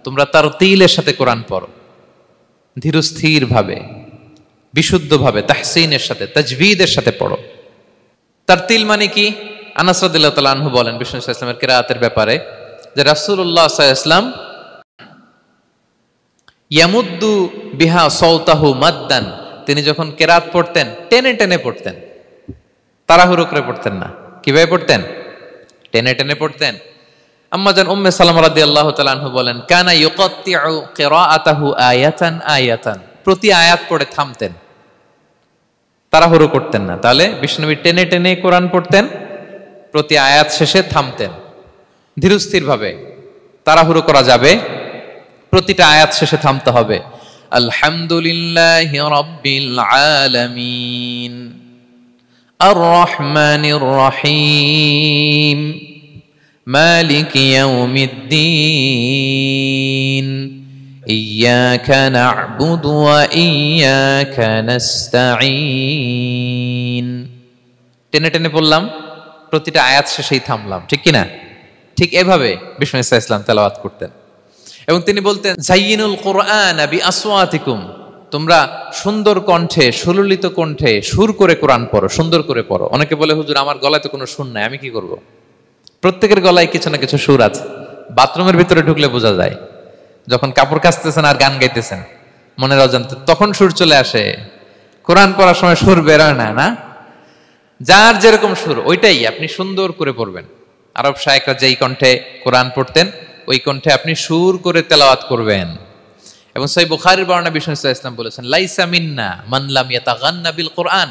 তোমরা তারতিলের সাথে কোরআন পড়ো, ধীরস্থির ভাবে, বিশুদ্ধ ভাবে, তাহসিনের সাথে, তাজবিদের সাথে পড়ো। তারতিল মানে কি? আনাস রাদিয়াল্লাহু তাআলা আনহু বলেন বিষ্ণু সাল্লাল্লাহু আলাইহি ওয়াসাল্লামের কিরাআতের ব্যাপারে যে রাসূলুল্লাহ সাল্লাল্লাহু আলাইহি ওয়াসাল্লাম ইয়ামুদ্দু বিহা সাওতাহু মাদ্দান, তিনি যখন কিরাআত পড়তেন টেনে টেনে পড়তেন, তাড়াহুড়ো করে পড়তেন না। কিভাবে পড়তেন? টেনে টেনে পড়তেন। আম্মা জান উম্মে সালামা রাদিয়াল্লাহু তাআলা আনহা বলেন, কানা ইউকাত্তিউ কিরাআতাহু আয়াতান আয়াতান, প্রতি আয়াত পড়ে থামতেন, তাড়াহুড়ো করতেন না। তাহলে বিশ্বনবী টেনে টেনে কোরআন পড়তেন, প্রতি আয়াত শেষে থামতেন, ধীরস্থির ভাবে। তাড়াহুড়ো করা যাবে, প্রতিটা আয়াত শেষে থামতে হবে। আলহামদুলিল্লাহি রাব্বিল আলামিন আর রহমানির রহিম মালিকি ইয়াউমিদ্দিন ইয়্যাকা না'বুদু ওয়া ইয়্যাকা নাস্তাঈন। টেনে টেনে বললাম, প্রতিটা আয়াত শেষেই থামলাম, ঠিক কিনা? ঠিক এভাবে বিষ্ণু ইসা ইসলাম তেলাওয়াত করতেন। এবং তিনি বলতেন, জাইয়িনুল কুরআন বিআসওয়াতিকুম, তোমরা সুন্দর কণ্ঠে, সুললিত কণ্ঠে সুর করে কোরআন পড়ো, সুন্দর করে পড়ো। অনেকে বলে, হুজুর আমার গলায় তো কোনো সুর নাই, আমি কি করব? প্রত্যেকের গলায় কিছু না কিছু সুর আছে। বাথরুমের ভিতরে ঢুকলে বোঝা যায়, যখন কাপড় কাচতেছেন আর গান গাইতেছেন মনের অজান্তে, তখন সুর চলে আসে। কোরআন পড়ার সময় সুর বেরোয় না, না? যার যেরকম সুর ওইটাই আপনি সুন্দর করে পড়বেন। আরব শায়েখরা যেই কণ্ঠে কোরআন পড়তেন, ওই কণ্ঠে আপনি সুর করে তেলাওয়াত করবেন। এবং সহিহ বুখারীর বর্ণনা বিষ্ণু ইসলাম বলেছেন, লাইসা মিন্না মান লাম ইয়াতাগান্না বিল কোরআন,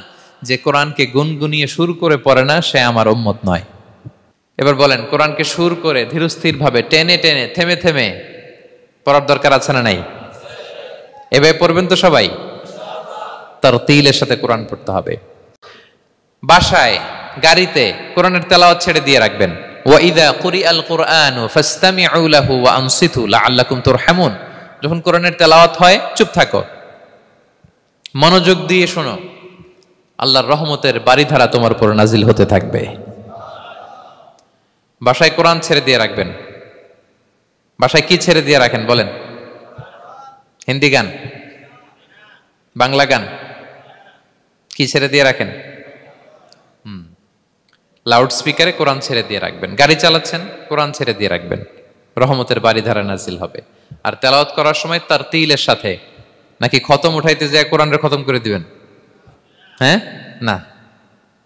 যে কোরআনকে গুনগুনিয়ে সুর করে পড়ে না সে আমার উম্মত নয়। এবার বলেন, কোরআনকে সুর করে ধীরস্থির ভাবে টেনে টেনে থেমে থেমে পড়ার দরকার আছে না নাই? এভাবে পড়বেন তো সবাই? তারতিলের সাথে কোরআন পড়তে হবে। বাসায়, গাড়িতে কোরআনের তেলাওয়াত ছেড়ে দিয়ে রাখবেন। ওয়া ইযা কুরিআল কুরআনু ফাসতামিউ লাহু ওয়া আনসিতু লাআল্লাকুম তুরহামুন, যখন কোরআনের তেলাওয়াত হয় চুপ থাকো, মনোযোগ দিয়ে শোনো, আল্লাহর রহমতের বারিধারা তোমার উপর নাজিল হতে থাকবে। বাসায় কোরআন ছেড়ে দিয়ে রাখবেন। বাসায় কি ছেড়ে দিয়ে রাখেন বলেন? হিন্দি গান, বাংলা গান, কি ছেড়ে দিয়ে রাখেন? লাউড স্পিকারে কোরআন ছেড়ে দিয়ে রাখবেন। গাড়ি চালাচ্ছেন, কোরআন ছেড়ে দিয়ে রাখবেন, রহমতের বারিধারা নাজিল হবে। আর তেলাওয়াত করার সময় তারতিলের সাথে, নাকি খতম উঠাইতে যায় কোরআনের খতম করে দিবেন? হ্যাঁ, না,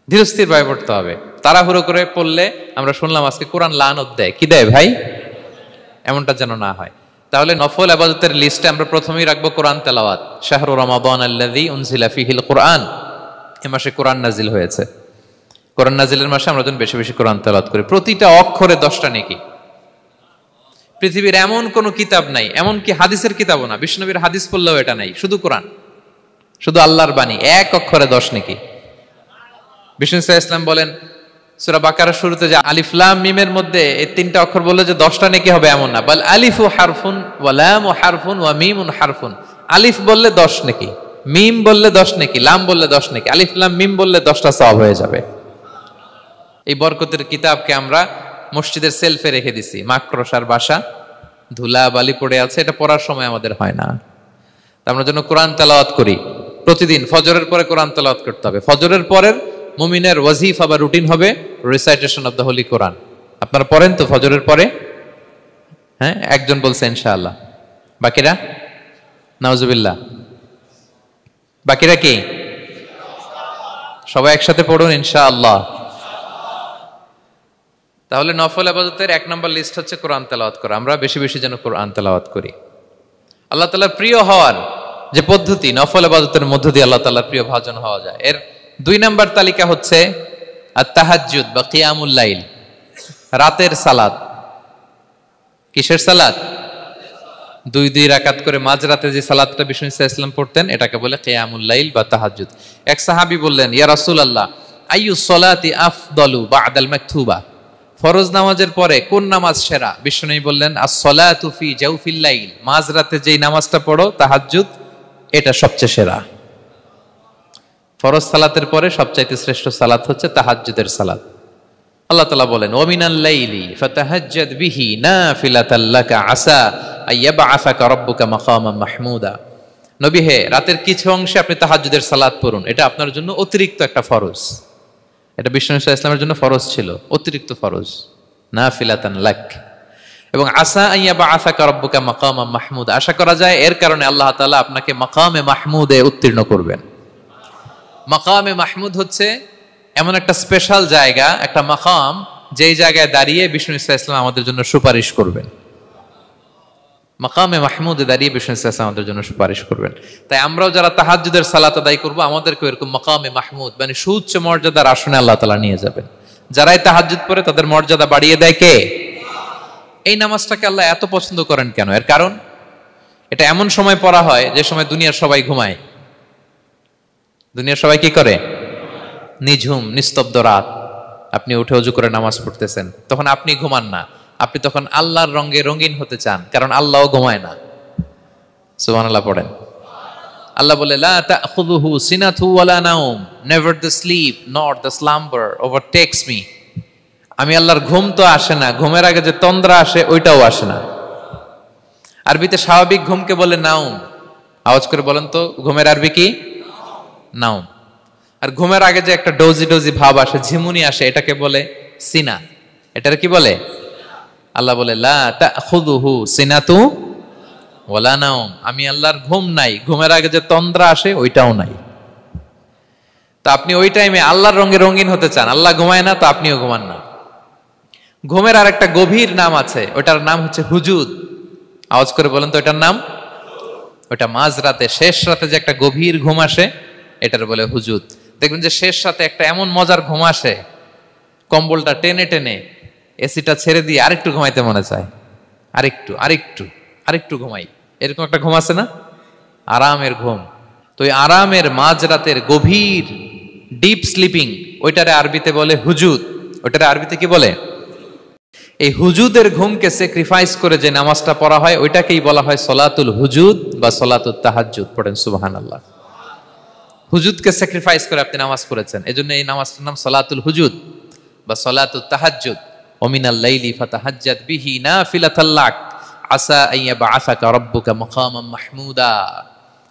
ধীরস্থির ভাবে পড়তে হবে। তাড়াহুড়ো করে পড়লে আমরা শুনলাম আজকে কোরআন লানত দেয়। কি দেয় ভাই? এমনটা যেন না হয়। তাহলে নফল ইবাদতের লিস্টে আমরা প্রথমেই রাখবো কোরআন তেলাওয়াত। শাহরু রমাদান আল্লাযী উনজিলা ফীহিল কুরআন, এই মাসে কোরআন নাজিল হয়েছে। কোরআন নাজিলের মাসে আমরা যেন বেশি বেশি কোরআন তেলাওয়াত করি। প্রতিটা অক্ষরে 10টা নেকি। পৃথিবীর এমন কোন কিতাব নাই, এমন কি হাদিসের কিতাবও না, বিশ্বনবীর হাদিস পড়লেও এটা নাই, শুধু কোরআন, শুধু আল্লাহর বাণী, এক অক্ষরে 10 নেকি। বিষ্ণু ইসলাম বলেন সূরা বাকারার শুরুতে যে আলিফ লাম মিমের মধ্যে এই 3টা অক্ষর বললে যে 10টা নেকি হবে এমন না, বল আলিফু হারফুন ওয়া লামু হারফুন ওয়া মিমুন হারফুন। আলিফ বললে 10 নেকি, মিম বললে 10 নেকি, লাম বললে 10 নেকি, আলিফ লাম মিম বললে 10টা সওয়াব হয়ে যাবে। এই বরকতের কিতাবকে আমরা মসজিদের সেলফে রেখে দিছি। মাকড়সার বাসা, ধুলা বালি পড়ে আছে, এটা পড়ার সময় আমাদের হয় না। আমরা যেন কোরআন তেলাওয়াত করি প্রতিদিন। ফজরের পরে কোরআন তেলাওয়াত করতে হবে। ফজরের পরের মুমিনের ওয়াজিফা বা রুটিন হবে রিসাইটেশন অফ দ্য হোলি কোরআন। আপনারা পড়েন তো ফজরের পরে? হ্যাঁ, একজন বলছে ইনশাআল্লাহ, বাকিরা নাউজুবিল্লাহ। বাকিরা কি? সবাই একসাথে পড়ুন ইনশাআল্লাহ। তাহলে নফল ইবাদতের 1 নম্বর লিস্ট হচ্ছে কোরআন তেলাওয়াত করা। আমরা বেশি বেশি যেন কোরআন তেলাওয়াত করি। আল্লাহ তাআলার প্রিয় হওয়ার যে পদ্ধতি, নফল ইবাদতের মধ্য দিয়ে আল্লাহ তাআলার প্রিয় ভাজন হওয়া যায়। এর 2 নম্বর তালিকা হচ্ছে আত-তাহাজ্জুদ বা কিয়ামুল লাইল, রাতের সালাত। কিসের সালাত? 2 রাকাত করে মাঝরাতে যে সালাতটা বিষ্ণু ইসলাম পড়তেন, এটাকে বলে কিয়ামুল লাইল বা তাহাজ্জুদ। এক সাহাবী বললেন, ইয়া রাসূলুল্লাহ, আইয়ুস সালাতি আফদালু বা'দাল মাকতুবা, ফরজ নামাজের পরে কোন নামাজ সেরা? বিষ্ণু বললেন, আস-সালাতু ফি জাওফিল লাইল, মাঝরাতে যেই নামাজটা পড়ো তাহাজ্জুদ, এটা সবচেয়ে সেরা। ফরজ সালাতের পরে সবচাইতে শ্রেষ্ঠ সালাত হচ্ছে তাহাজ্জুদের সালাত। আল্লাহ তাআলা বলেন, ওয়া মিনাল লাইলি ফাতাহাজ্জাদ বিহি নাফিলাতাল লাকা আসা আইয়াবআসাকা রাব্বুকা মাকামান মাহমুদা। নবী হে, রাতের কিছু অংশে আপনি তাহাজ্জুদের সালাত পড়ুন, এটা আপনার জন্য অতিরিক্ত একটা ফরজ। এটা বিষ্ণু ইসলামের জন্য ফরজ ছিল, অতিরিক্ত ফরজ, নাফিলাতান লাক। এবং আসা আইয়াবআসাকা রাব্বুকা মাকামান মাহমুদা, আশা করা যায় এর কারণে আল্লাহ তাআলা আপনাকে মাকামে মাহমুদে উত্তীর্ণ করবেন। মাকামে মাহমুদ হচ্ছে এমন একটা স্পেশাল জায়গা, একটা মাকাম, যেই জায়গায় দাঁড়িয়ে বিষ্ণু ইসা ইসলাম আমাদের জন্য সুপারিশ করবেন। মাকামে মাহমুদে দাঁড়িয়ে বিষ্ণু ইসা ইসলাম আমাদের জন্য সুপারিশ করবেন। তাই আমরাও যারা তাহাজ্জুদের সালাত আদায় করবো, আমাদেরকে এরকম মাকামে মাহমুদ মানে সুউচ্চ মর্যাদার আসনে আল্লাহ তাআলা নিয়ে যাবেন। যারাই তাহাজ্জুদ পড়ে তাদের মর্যাদা বাড়িয়ে দেয় কে? এই নামাজটাকে আল্লাহ এত পছন্দ করেন কেন? এর কারণ, এটা এমন সময় পড়া হয় যে সময় দুনিয়ার সবাই ঘুমায়। দুনিয়ার সবাই কি করে? নিঝুম নিস্তব্ধ রাত, আপনি উঠে ওযু করে নামাজ পড়তেছেন, তখন আপনি ঘুমান না, আপনি তখন আল্লাহর রঙে রঙিন হতে চান, কারণ আল্লাহও ঘুমায় না। সুবহানাল্লাহ পড়েন। আল্লাহ বলে, লা তাখুযুহু সিনাতু ওয়ালা নাওম, never the sleep nor the slumber overtakes me. আমি আল্লাহর ঘুম তো আসে না, ঘুমের আগে যে তন্দ্রা আসে ওইটাও আসে না। আরবিতে স্বাভাবিক ঘুমকে বলে নাওম। আওয়াজ করে বলেন তো, ঘুমের আরবি কি? নাওম। আর ঘুমের আগে যে একটা ডোজি ডোজি ভাব আসে, ঝিমুনি আসে, এটাকে বলে সিনা। এটার কি বলে? আল্লাহ বলে, লা তাখুযুহু সিনাতু ওয়ালা নাওম, আমি আল্লাহর ঘুম নাই, ঘুমের আগে যে তন্দ্রা আসে ওইটাও নাই। তো আপনি ওই টাইমে আল্লাহর রঙে রঙিন হতে চান, আল্লাহ ঘুমায় না, তো আপনিও ঘুমান না। ঘুমের আর একটা গভীর নাম আছে, ওটার নাম হচ্ছে হুজুদ। আওয়াজ করে বলেন তো, এটার নাম? ওটা মাঝরাতে, শেষ রাতে যে একটা গভীর ঘুম আসে, এটার বলে হুজুদ। দেখবেন যে শেষ রাতে একটা এমন মজার ঘুম আসে, কম্বলটা টেনে টেনে এসিটা ছেড়ে দিয়ে আরেকটু ঘুমাইতে মনে চায়, আরেকটু আরেকটু আরেকটু ঘুমাই, এরকম একটা ঘুম আছে না? আরামের ঘুম। তো এই আরামের মাঝরাতের গভীর ডিপ স্লিপিং, ওইটারে আরবিতে বলে হুজুদ। ওইটারে আরবিতে কি বলে? এই হুজুদের ঘুমকে স্যাক্রিফাইস করে যে নামাজটা পড়া হয়, ওইটাকেই বলা হয় সলাতুল হুজুদ বা সলাতুত তাহাজ্জুদ। পড়েন সুবহানাল্লাহ। হুজুদকে স্যাক্রিফাইস করে আপনি নামাজ পড়েছেন, এজন্য এই নামাজটার নাম সলাতুল হুজুদ বা সলাতুত তাহাজ্জুদ। ওয়া মিনাল লাইলি ফাতাহাজ্জাদ বিহি নাফিলাতাল লাক আসা আইয়া বাআসাকা রাব্বুকা মাকামান মাহমুদা।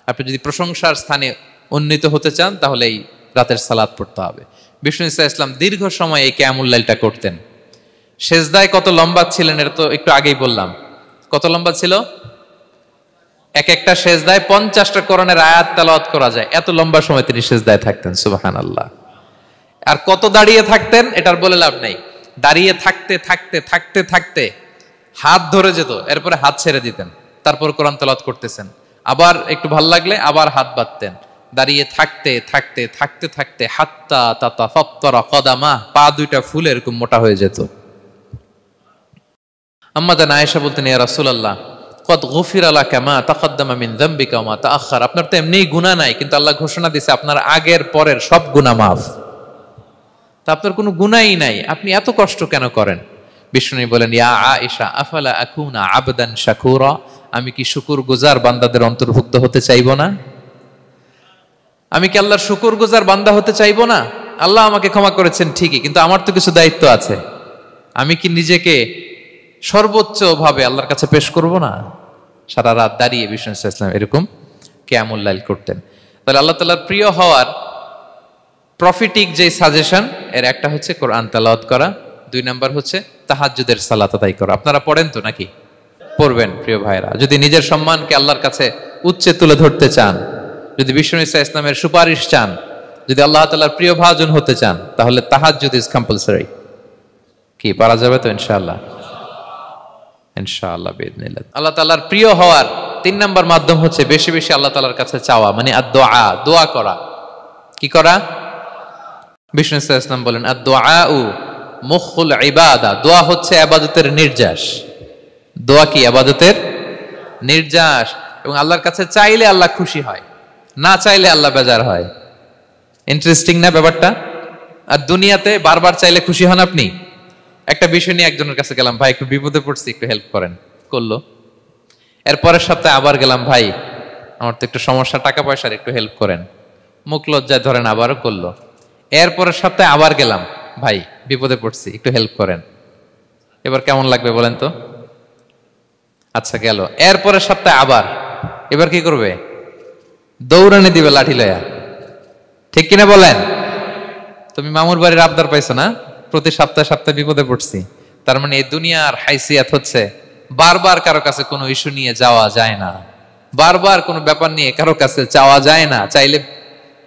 আপনি যদি প্রশংসার স্থানে উন্নীত হতে চান, তাহলে এই রাতের সালাত পড়তে হবে। বিষ্ণু ইসা ইসলাম দীর্ঘ সময় এই কিয়ামুল লাইলটা করতেন। সেজদায় কত লম্বা ছিলেন এটা তো একটু আগেই বললাম। কত লম্বা ছিল? এক একটা সেজদায় 50টা কোরআনের আয়াত তেলাওয়াত করা যায়, এত লম্বা সময় তিনি সেজদায় থাকতেন। সুবহানাল্লাহ। আর কত দাঁড়িয়ে থাকতেন এটার বলে লাভ নাই। দাঁড়িয়ে থাকতে থাকতে থাকতে থাকতে হাত ধরে যেত, এরপরে হাত ছেড়ে দিতেন, তারপর কোরআন তেলাওয়াত করতেছেন। আবার একটু ভাল লাগলে আবার হাত বাঁধতেন। দাঁড়িয়ে থাকতে থাকতে থাকতে থাকতে হাত্তা তাতাফাত্তারা কদামা, পা দুইটা ফুলে এরকম মোটা হয়ে যেত। আম্মা জান আয়েশা বলতেন, ইয়া রাসূলুল্লাহ কদ গুফিরা লাকা মা তাকদ্দামা মিন যামবিকা ওয়া মা তাআখার। আপনার তো এমনিই গুনাহ নাই, কিন্তু আল্লাহ ঘোষণা দিয়েছে আপনার আগের পরের সব গুনাহ মাফ। তা আপনার কোনো গুনাহই নাই, আপনি এত কষ্ট কেন করেন? বিষ্ণু বলেন, ইয়া আয়েশা আফালা আকুনা আবদান শাকুরা, আমি কি শুকরগুজার বান্দাদের অন্তর্ভুক্ত হতে চাইবো না? আমি কি আল্লাহর শুকরগুজার বান্দা হতে চাইবো না? আল্লাহ আমাকে ক্ষমা করেছেন ঠিকই, কিন্তু আমার তো কিছু দায়িত্ব আছে। আমি কি নিজেকে সর্বোচ্চ ভাবে আল্লাহর কাছে পেশ করব না? সারা রাত দাঁড়িয়ে বিষ্ণু ইসলাম এরকম কিয়ামুল লাইল করতেন। তাহলে আল্লাহ তাআলার প্রিয় হওয়ার প্রফিটিক যে সাজেশন, এর একটা হচ্ছে কোরআন তেলাওয়াত করা, 2 নাম্বার হচ্ছে তাহাজ্জুদের সালাত আদায় করা। আপনারা পড়েন তো নাকি? পড়বেন প্রিয় ভাইরা। যদি নিজের সম্মানকে আল্লাহর কাছে উচ্চে তুলে ধরতে চান, যদি বিষ্ণু ইসলামের সুপারিশ চান, যদি আল্লাহ তাআলার প্রিয় ভাজন হতে চান, তাহলে তাহাজ্জুদ ইজ কম্পালসরি। কি পারা যাবে তো? ইনশাআল্লাহ, ইনশাআল্লাহ বিইذنিল্লাহ। আল্লাহ তাআলার প্রিয় হওয়ার 3 নাম্বার মাধ্যম হচ্ছে বেশি বেশি আল্লাহ তাআলার কাছে চাওয়া, মানে আদ-দুআ, দোয়া করা। কি করা? বিষ্ণু ইসলাম বলেন, আদ-দুআউ মুখুল ইবাদা, দোয়া হচ্ছে ইবাদতের নির্যাস। দোয়া কি? ইবাদতের নির্যাস। এবং আল্লাহর কাছে চাইলে আল্লাহ খুশি হয়, না চাইলে আল্লাহ বেজার হয়। ইন্টারেস্টিং না ব্যাপারটা? আর দুনিয়াতে বারবার চাইলে খুশি হন আপনি? একটা বিষয় নিয়ে একজনের কাছে গেলাম, ভাই একটু বিপদে পড়ছি, একটু হেল্প করেন, করলো। এরপরের সপ্তাহে আবার গেলাম, ভাই আমার তো একটু সমস্যা, টাকা পয়সার, একটু হেল্প করেন। মুখ লজ্জায় ধরেন, আবারও করলো। এরপরের সপ্তাহে আবার গেলাম, ভাই বিপদে পড়ছি, একটু হেল্প করেন। এবার কেমন লাগবে বলেন তো? আচ্ছা গেল। এরপরের সপ্তাহে আবার, এবার কি করবে? দৌড়ানি দিবে লাঠি লয়া। ঠিক কিনা বলেন? তুমি মামুর বাড়ির আবদার পাইছো না, প্রতি সপ্তাহে সপ্তাহে বিপদে পড়ছি। তার মানে এই দুনিয়ার হাইসিয়াত হচ্ছে বারবার কারো কাছে কোনো ইস্যু নিয়ে যাওয়া যায় না, বারবার কোনো ব্যাপার নিয়ে কারো কাছে চাওয়া যায় না। চাইলে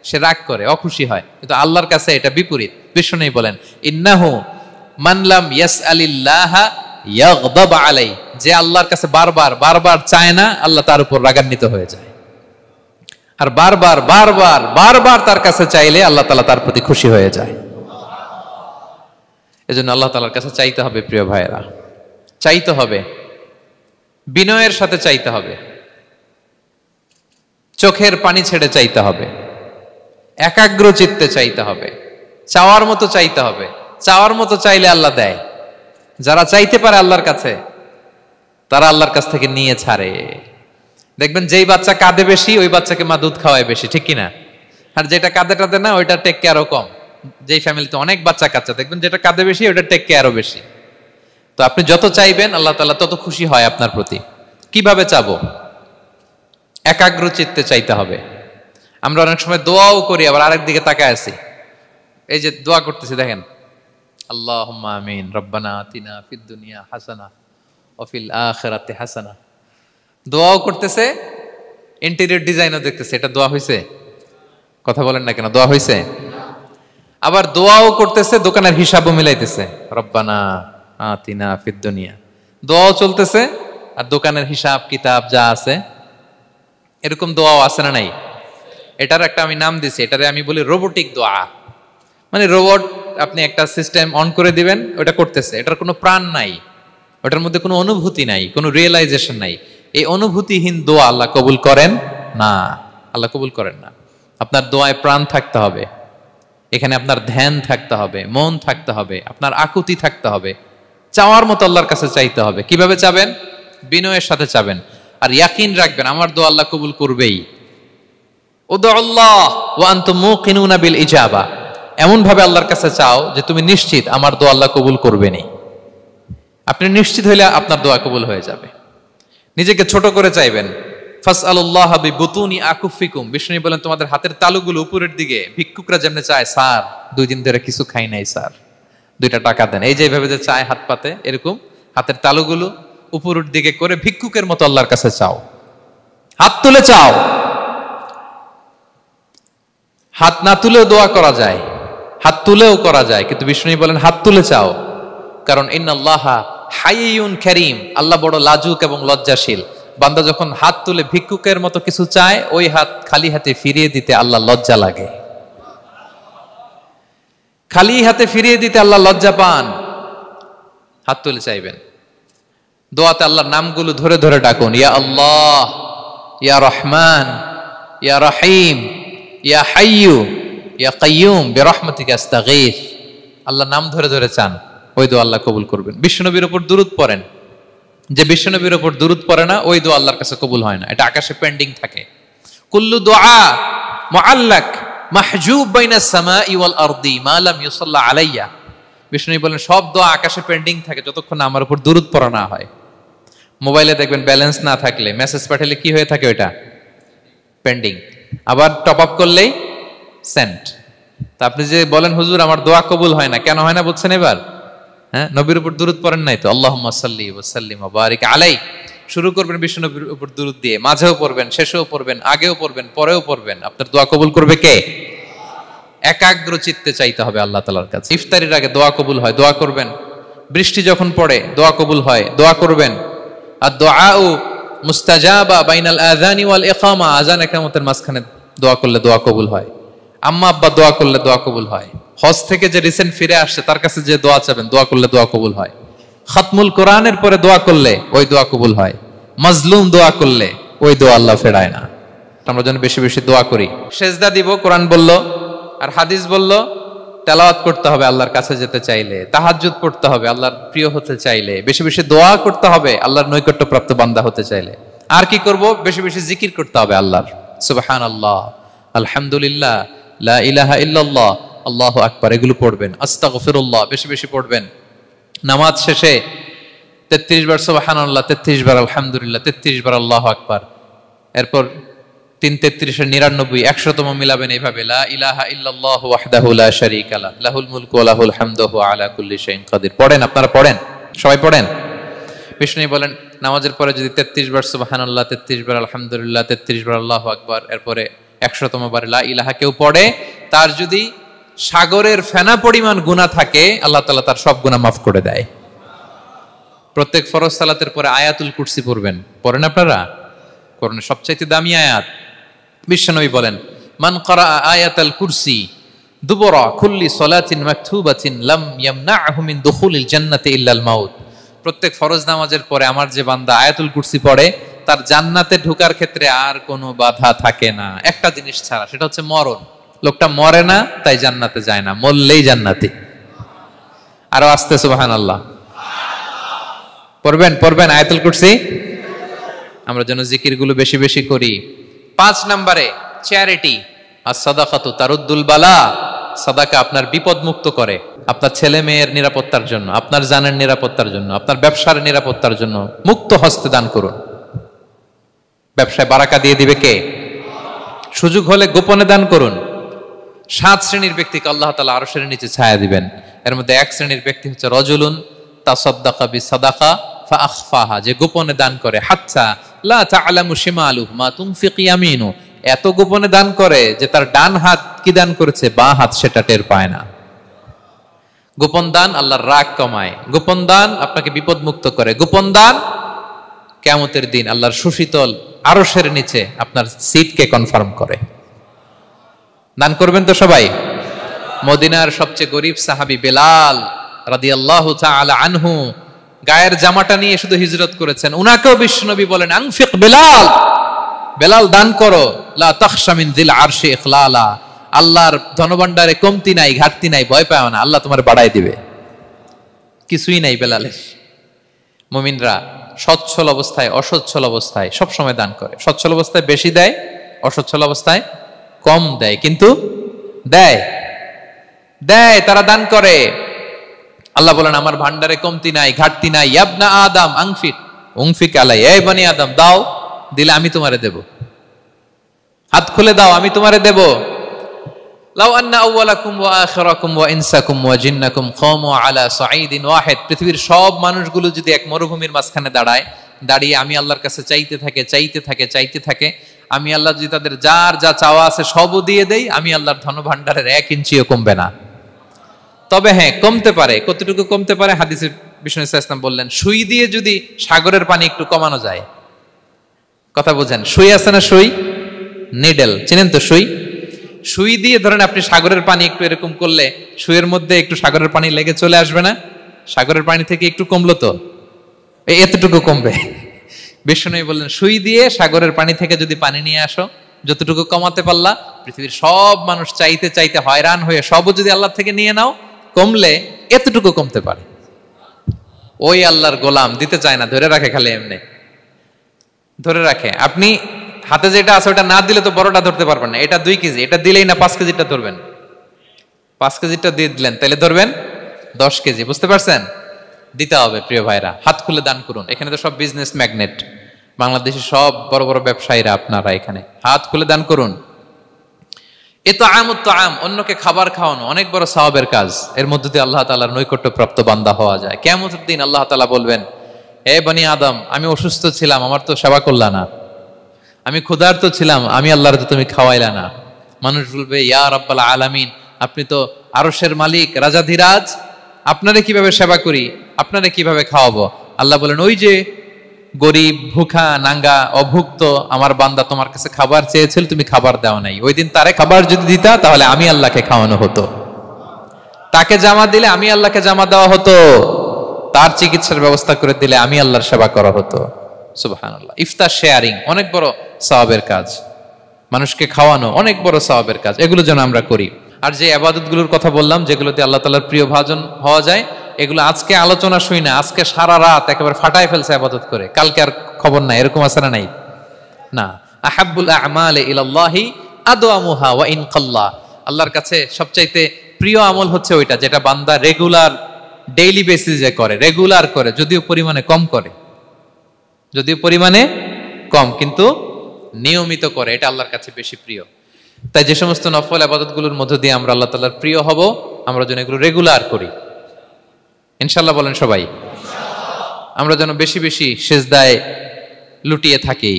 সে রাগ করে, অখুশি হয়, কিন্তু আল্লাহর কাছে এটা বিপরীত। বিষ্ণু বলেন, ইন্নাহু মান লাম ইয়াসআলিল্লাহা ইয়াগদাব আলাই, যে আল্লাহর কাছে বারবার বারবার চায় না, আল্লাহ তার উপর রাগান্বিত হয়ে যায়। আর বারবার বারবার বারবার তার কাছে চাইলে আল্লাহ তাআলা তার প্রতি খুশি হয়ে যায়। এজন্য আল্লাহ তাআলার কাছে চাইতে হবে প্রিয় ভাইয়েরা, চাইতে হবে, বিনয়ের সাথে চাইতে হবে, চোখের পানি ছেড়ে চাইতে হবে, একাগ্র চিত্তে চাইতে হবে, চাওয়ার মতো চাইতে হবে। চাওয়ার মতো চাইলে আল্লাহ দেয়। যারা চাইতে পারে আল্লাহর কাছে, তারা আল্লাহর কাছ থেকে নিয়ে ছাড়ে। দেখবেন যেই বাচ্চা কাঁদে বেশি, ওই বাচ্চাকে মা দুধ খাওয়ায় বেশি, ঠিক কিনা? আর যেটা কাঁদে টাদে না, ওইটা টেক কেয়ারও কম। যেই ফ্যামিলিতে অনেক বাচ্চা কাচ্চা, দেখবেন যেটা কাঁদে বেশি, ওইটা টেক কেয়ারও বেশি। তো আপনি যত চাইবেন আল্লাহ তাআলা তত খুশি হয় আপনার প্রতি। কিভাবে চাবো? একাগ্র চিত্তে চাইতে হবে। আমরা অনেক সময় দোয়াও করি, আবার আরেক দিকে তাকায় আছি। এই যে দোয়া করতেছি, দেখেন, আল্লাহুম্মা আমিন, রব্বানা আতিনা ফিদ দুনিয়া হাসানা ওয়া ফিল আখিরাতি হাসানা। দোয়াও করতেছে, ইন্টেরিয়র ডিজাইনও দেখতেছে। এটা দোয়া হইছে? কথা বলেন না কেন? দোয়া হইছে? আবার দোয়াও করতেছে, দোকানের হিসাবও মিলাইতেছে, রব্বানা আতিনা ফিদ দুনিয়া। দোয়াও চলতেছে আর দোকানের হিসাব কিতাব যা আছে, এরকম দোয়াও আছে না নাই? এটার একটা আমি নাম দিছি, এটারে আমি বলি রোবোটিক দোয়া। মানে রোবট, আপনি একটা সিস্টেম অন করে দিবেন, ওটা করতেছে, এটার কোনো প্রাণ নাই, ওটার মধ্যে কোনো অনুভূতি নাই, কোনো রিয়েলাইজেশন নাই। এই অনুভূতিহীন দোয়া আল্লাহ কবুল করেন না, আল্লাহ কবুল করেন না। আপনার দোয়ায় প্রাণ থাকতে হবে, এখানে আপনার ধ্যান থাকতে হবে, মন থাকতে হবে, আপনার আকুতি থাকতে হবে, চাওয়ার মতো আল্লাহর কাছে চাইতে হবে। কিভাবে চাবেন? বিনয়ের সাথে চাবেন, আর ইয়াকিন রাখবেন আমার দোয়া আল্লাহ কবুল করবেই। উদুল্লাহ ওয়া আনতুম মুকিনুনা বিল ইজাবা, এমন ভাবে আল্লাহর কাছে চাও যে তুমি নিশ্চিত আমার দোয়া আল্লাহ কবুল করবেনই। আপনি নিশ্চিত হইলে আপনার দোয়া কবুল হয়ে যাবে। নিজেকে ছোট করে চাইবেন। ফাসআলুল্লাহ বিবুতুনি আকুফিকুম, বিষ্ণু বলেন তোমাদের হাতের তালুগুলো উপরের দিকে, ভিক্ষুকরা যেমন চায়, স্যার 2 দিন ধরে কিছু খাই নাই স্যার, 2টা টাকা দেন, এই যে এইভাবে যে চায় হাত পাতে, এরকম হাতের তালুগুলো উপরের দিকে করে ভিক্ষুকের মতো আল্লাহর কাছে চাও। হাত তুলে চাও, হাত না তুলেও দোয়া করা যায়, হাত তুলেও করা যায়, কিন্তু বিষ্ণু বলেন হাত তুলে চাও। কারণ ইন্নাল্লাহা হাইয়ুন কারীম, আল্লাহ বড় লাজুক এবং লজ্জাশীল। বান্দা যখন হাত তুলে ভিক্ষুকের মতো কিছু চায়, ওই হাত খালি হাতে ফিরিয়ে দিতে আল্লাহ লজ্জা লাগে, খালি হাতে ফিরিয়ে দিতে আল্লাহ লজ্জা পান। হাত তুলে চাইবেন। দোয়াতে আল্লাহর নামগুলো ধরে ধরে ডাকুন, ইয়া আল্লাহ, ইয়া রহমান, ইয়া রহিম, ইয়া হাইয়ু, ইয়া কাইয়ুম বিরহমাতিকা আস্তাগীথ। আল্লাহর নাম ধরে ধরে চান, ওই দোয়া আল্লাহ কবুল করবেন। বিশ্বনবীর উপর দুরূদ পড়েন, যে বিশ্বনবীর উপর দুরূদ পড়ে না, ওই দোয়া আল্লাহর কাছে কবুল হয় না, এটা আকাশে পেন্ডিং থাকে। কুল্লু দুআ মুআল্লাক মাহজুব বাইনাস সামাই ওয়াল আরদি মা লাম ইউসাল্লা আলাইয়া। বিষ্ণু বলেন সব দোয়া আকাশে পেন্ডিং থাকে যতক্ষণ আমার উপর দুরূদ পড়া না হয়। মোবাইলে দেখবেন ব্যালেন্স না থাকলে, মেসেজ পাঠালে কি হয়ে থাকে? ওইটা পেন্ডিং। আবার টপ আপ করলেই সেন্ট। তা আপনি যে বলেন হুজুর আমার দোয়া কবুল হয় না, কেন হয় না বুঝছেন এবার? হ্যাঁ, নবীর উপর দুরূদ পড়েন নাই তো। আল্লাহুম্মা সাল্লি ওয়া সাল্লিম ওয়া বারিক আলাইহি। শুরু করবেন বিশ্ব নবীর উপর দুরূদ দিয়ে, মাঝেও পড়বেন, শেষেও পড়বেন, আগেও পড়বেন, পরেও পড়বেন। আপনার দোয়া কবুল করবে কে? একাগ্র চিত্তে চাইতে হবে আল্লাহ তাআলার কাছে। ইফতারির আগে দোয়া কবুল হয়, দোয়া করবেন। বৃষ্টি যখন পড়ে দোয়া কবুল হয়, দোয়া করবেন। আর দুআউ মুস্তাজাবা বাইনাল আযানি ওয়াল ইকামা, আযান ইকামতের মাঝখানে দোয়া করলে দোয়া কবুল হয়। আম্মা আব্বা দোয়া করলে দোয়া কবুল হয়। হজ থেকে যে রিসেন্ট ফিরে আসছে তার কাছে যে দোয়া চাবেন, দোয়া করলে দোয়া কবুল হয়। খাতমুল কোরআনের পরে দোয়া করলে ওই দোয়া কবুল হয়। মাজলুম দোয়া করলে ওই দোয়া আল্লাহ ফেরায় না। আমরা যেন বেশি বেশি দোয়া করি। সেজদা দিব, কোরআন বলল আর হাদিস বলল তেলাওয়াত করতে হবে আল্লাহর কাছে যেতে চাইলে, তাহাজ্জুদ পড়তে হবে আল্লাহর প্রিয় হতে চাইলে, বেশি বেশি দোয়া করতে হবে আল্লাহর নৈকট্যপ্রাপ্ত বান্দা হতে চাইলে। আর কি করব? বেশি বেশি জিকির করতে হবে আল্লাহর। সুবহানাল্লাহ, আলহামদুলিল্লাহ, লা ইলাহা ইল্লাল্লাহ, আল্লাহু আকবার, এগুলো পড়বেন। আস্তাগফিরুল্লাহ বেশি বেশি পড়বেন। নামাজ শেষে 33 বার সুবহানাল্লাহ, 33 বার আলহামদুলিল্লাহ, 33 বার আল্লাহু আকবার। এরপর 3 33 99 100তম মিলাবেন এইভাবে, লা ইলাহা ইল্লাল্লাহু ওয়াহদাহু লা শারীকা লাহু লাহুল মুলকু ওয়া লাহুল হামদু ওয়া আলা কুল্লি শাইইন কাদির। পড়েন, আপনারা পড়েন, সবাই পড়েন। বিষ্ণু বলেন নামাজের পরে যদি 33 বার সুবহানাল্লাহ, 33 বার আলহামদুলিল্লাহ, 33 বার আল্লাহু আকবার, এরপরে 100তম বার লা ইলাহা কেউ পড়ে, তার যদি সাগরের ফেনা পরিমাণ গুনাহ থাকে, আল্লাহ তাআলা তার সব গুনাহ মাফ করে দেয়। প্রত্যেক ফরজ সালাতের পরে আয়াতুল কুরসি পড়বেন। পড়েন আপনারা? কোরআনের সবচাইতে দামি আয়াত। বিশ্বনবী বলেন, মান ক্বারা আয়াতাল কুরসি দুবরা কুল্লি সালাতিন মাকতুবাতিন লাম ইয়ামনাহু মিন দুখুলিল জান্নাতি ইল্লাল মাউত। প্রত্যেক ফরজ নামাজের পরে আমার যে বান্দা আয়াতুল কুরসি পড়ে, তার জান্নাতে ঢোকার ক্ষেত্রে আর কোনো বাধা থাকে না, একটা জিনিস ছাড়া, সেটা হচ্ছে মরণ। লোকটা মরে না, তাই জান্নাতে যায় না, মরলেই জান্নাতি। আরো আস্তে সুবহানাল্লাহ পড়বেন আয়াতুল কুরসি। আমরা যেন জিকিরগুলো বেশি বেশি করি। 5 নম্বরে চ্যারিটি, আর সাদাকাতু তারুদ্দুল বালা। সাদাকা আপনার বিপদ মুক্ত করে, আপনার ছেলে মেয়ের নিরাপত্তার জন্য, আপনার জানের নিরাপত্তার জন্য, আপনার ব্যবসার নিরাপত্তার জন্য মুক্ত হস্তে দান করুন। ব্যবসায় বারাকা দিয়ে দিবে কে? সুযোগ হলে গোপনে দান করুন। 7 শ্রেণীর ব্যক্তিকে আল্লাহ তাআলা আরশের নিচে ছায়া দিবেন। এর মধ্যে 1 শ্রেণীর ব্যক্তি হচ্ছে রজুলুন তাসাদ্দাকা বিসাদাকা ফাআখফাহা, যে গোপনে দান করে, হাত্তা লা তা'লামু শিমালুহু মা তুনফিকু ইয়ামিনু, এত গোপনে দান করে যে তার ডান হাত কি দান করেছে, বাঁ হাত সেটা টের পায় না। গোপন দান আল্লাহর রাগ কমায়, গোপন দান আপনাকে বিপদ মুক্ত করে, গোপন দান কিয়ামতের দিন আল্লাহর সুশীতল আরশের নিচে আপনার সিটকে কনফার্ম করে। দান করবেন তো সবাই। মদিনার সবচেয়ে গরিব সাহাবী বেলাল রাদিয়াল্লাহু তাআলা আনহু গায়ের জামাটা নিয়ে শুধু হিজরত করেছেন, উনাকেও বিশ্বনবী বলেন, আনফিক বেলাল, বেলাল দান করো, লা তাখশা মিন যিল আরশি ইখলালা, আল্লাহর ধনভাণ্ডারে কমতি নাই, ঘাটতি নাই, ভয় পাও না, আল্লাহ তোমার বাড়ায় দিবে। কিছুই নাই বেলালের। মুমিনরা সচ্ছল অবস্থায় অসচ্ছল অবস্থায় সব সময় দান করে। সচ্ছল অবস্থায় বেশি দেয়, অসচ্ছল অবস্থায় কম দেয়, কিন্তু দেয়। তারা দান করে। আল্লাহ বলেন, আমার ভান্ডারে কমতি নাই, ঘাটতি নাই। ইবনা আদম উনফিক আলাই, এই বনি আদম দাও, দিলে আমি তোমারে দেব। হাত খুলে দাও, আমি তোমারে দেব। লাউ আন্না আউওয়ালাকুম ওয়া আখিরাকুম ওয়া ইনসাকুম ওয়া জিন্নাকুম কামু আলা সাঈদিন ওয়াহিদ, পৃথিবীর সব মানুষগুলো যদি এক মরুভূমির মাঝখানে দাঁড়িয়ে আমি আল্লাহর কাছে চাইতে থাকে, আমি আল্লাহ যদি তাদের যার যা চাওয়া আছে সবও দিয়ে দেই, আমি আল্লাহর ধনভাণ্ডারের 1 ইঞ্চিও কমবে না। তবে হ্যাঁ, কমতে পারে। কতটুকু কমতে পারে? হাদিসে বিষ্ণু ইসলাম বললেন, সুই দিয়ে যদি সাগরের পানি একটু কমানো যায়। কথা বুঝেন? সুই আছে না, সুই, নিডেল, চিনেন তো সুই? সুই দিয়ে ধরেন আপনি সাগরের পানি একটু এরকম করলে সুইয়ের মধ্যে একটু সাগরের পানি লেগে চলে আসবে না? সাগরের পানি থেকে একটু কমলো তো, এতটুকু কমবে। বিষ্ণু বললেন, সুই দিয়ে সাগরের পানি থেকে যদি পানি নিয়ে আসো, যতটুকু কমাতে পারলা, পৃথিবীর সব মানুষ চাইতে হয়রান হয়ে সবও যদি আল্লাহ থেকে নিয়ে নাও, কমলে এতটুকু কমতে পারে। ওই আল্লাহর গোলাম দিতে চায় না, ধরে রাখে, খালি এমনি ধরে রাখে। আপনি হাতে যেটা আছে ওটা না দিলে তো বড়টা ধরতে পারবেন না। এটা 2 কেজি, এটা দিলেই না 5 কেজিটা ধরবেন। 5 কেজিটা দিয়ে দিলেন, তাহলে ধরবেন 10 কেজি। বুঝতে পারছেন? দিতে হবে প্রিয় ভাইরা। হাত খুলে দান করুন। এখানে তো সব বিজনেস ম্যাগনেট, বাংলাদেশের সব বড় বড় ব্যবসায়ীরা আপনারা এখানে। হাত খুলে দান করুন। ইতআমুত তাআম, অন্যকে খাবার খাওয়ানো অনেক বড় সওয়াবের কাজ। এর মধ্যে দিয়ে আল্লাহ তাআলার নৈকট্যপ্রাপ্ত বান্দা হওয়া যায়। কিয়ামতের দিন আল্লাহ তাআলা বলবেন, হে বনি আদম, আমি অসুস্থ ছিলাম, আমার তো সেবা করলা না। আমি ক্ষুধার্ত ছিলাম, আমি আল্লাহর তো তুমি খাওয়াইলা না। মানুষ বলবে, ইয়া রাব্বাল আলামিন, আপনি তো আরশের মালিক, রাজাধিরাজ, আপনারে কিভাবে সেবা করি, আপনারে কিভাবে খাওয়াবো? আল্লাহ বলেন, ওই যে গরিব, ভুখা, নাঙ্গা, অভুক্ত আমার বান্দা তোমার কাছে খাবার চেয়েছিল, তুমি খাবার দাও নাই। ওই দিন তারে খাবার যদি দিতা, তাহলে আমি আল্লাহকে খাওয়ানো হতো। তাকে জামা দিলে আমি আল্লাহকে জামা দেওয়া হতো। তার চিকিৎসার ব্যবস্থা করে দিলে আমি আল্লাহর সেবা করা হতো। সুবহানাল্লাহ। ইফতার শেয়ারিং অনেক বড় সওয়াবের কাজ। মানুষকে খাওয়ানো অনেক বড় সওয়াবের কাজ। এগুলো যেন আমরা করি। আর যে ইবাদতগুলোর কথা বললাম, যেগুলোতে আল্লাহ তাআলার প্রিয় ভাজন হওয়া যায়, এগুলো আজকে আলোচনা শুই না, আজকে সারা রাত একেবারে ফাটায় ফেলছে ইবাদত করে, কালকে আর খবর নাই, এরকম আছে না? নাই না। আহাব্বুল আ'মালি ইলাল্লাহি আদওয়ামুহা ওয়া ইন কাল্লা, আল্লাহর কাছে সবচাইতে প্রিয় আমল হচ্ছে ওইটা যেটা বান্দা রেগুলার, ডেইলি বেসিসে করে, রেগুলার করে, যদিও পরিমাণে কম, কিন্তু নিয়মিত করে, এটা আল্লাহর কাছে বেশি প্রিয়। তাই যে সমস্ত নফল ইবাদতগুলোর মধ্য দিয়ে আমরা আল্লাহ তাআলার প্রিয় হব, আমরা যেন এগুলো রেগুলার করি, ইনশাআল্লাহ। বলেন সবাই। আমরা যেন বেশি বেশি সেজদায় লুটিয়ে থাকি,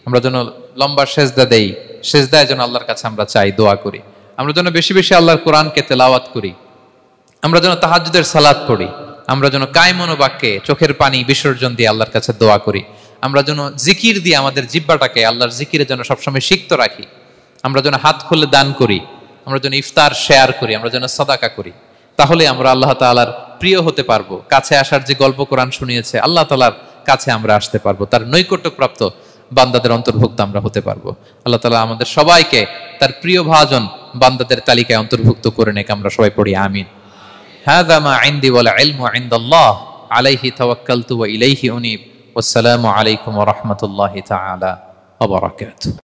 আমরা যেন লম্বা সেজদা দেই, সেজদায় যেন আল্লাহর কাছে আমরা চাই, দোয়া করি। আমরা যেন বেশি বেশি আল্লাহর কোরআনকে তেলাওয়াত করি, আমরা যেন তাহাজ্জুদের সালাত পড়ি, আমরা যেন কায়মন বাক্যে চোখের পানি বিসর্জন দিয়ে আল্লাহর কাছে দোয়া করি, আমরা যেন জিকির দিয়ে আমাদের জিহ্বাটাকে আল্লাহর জিকিরে যেন সবসময় সিক্ত রাখি, আমরা যেন হাত খুলে দান করি, আমরা যেন ইফতার শেয়ার করি, আমরা যেন সাদাকা করি। তাহলে আমরা আল্লাহ তাআলার প্রিয় হতে পারবো। কাছে আসার যে গল্প কোরআন শুনিয়েছে, আল্লাহ তাআলার কাছে আমরা আসতে পারবো, তার নৈকট্যপ্রাপ্ত বান্দাদের অন্তর্ভুক্ত আমরা হতে পারবো। আল্লাহ তাআলা আমাদের সবাইকে তার প্রিয় ভাজন বান্দাদের তালিকায় অন্তর্ভুক্ত করে নেক। আমরা সবাই পড়ি আমিন। হাযা মা ইনদি ওয়াল ইলমু ইনদাল্লাহ আলাইহি তাওয়াক্কালতু ওয়া ইলাইহি উনীব। ওয়াসসালামু আলাইকুম ওয়া রাহমাতুল্লাহি তাআলা ওয়া বারাকাতুহু।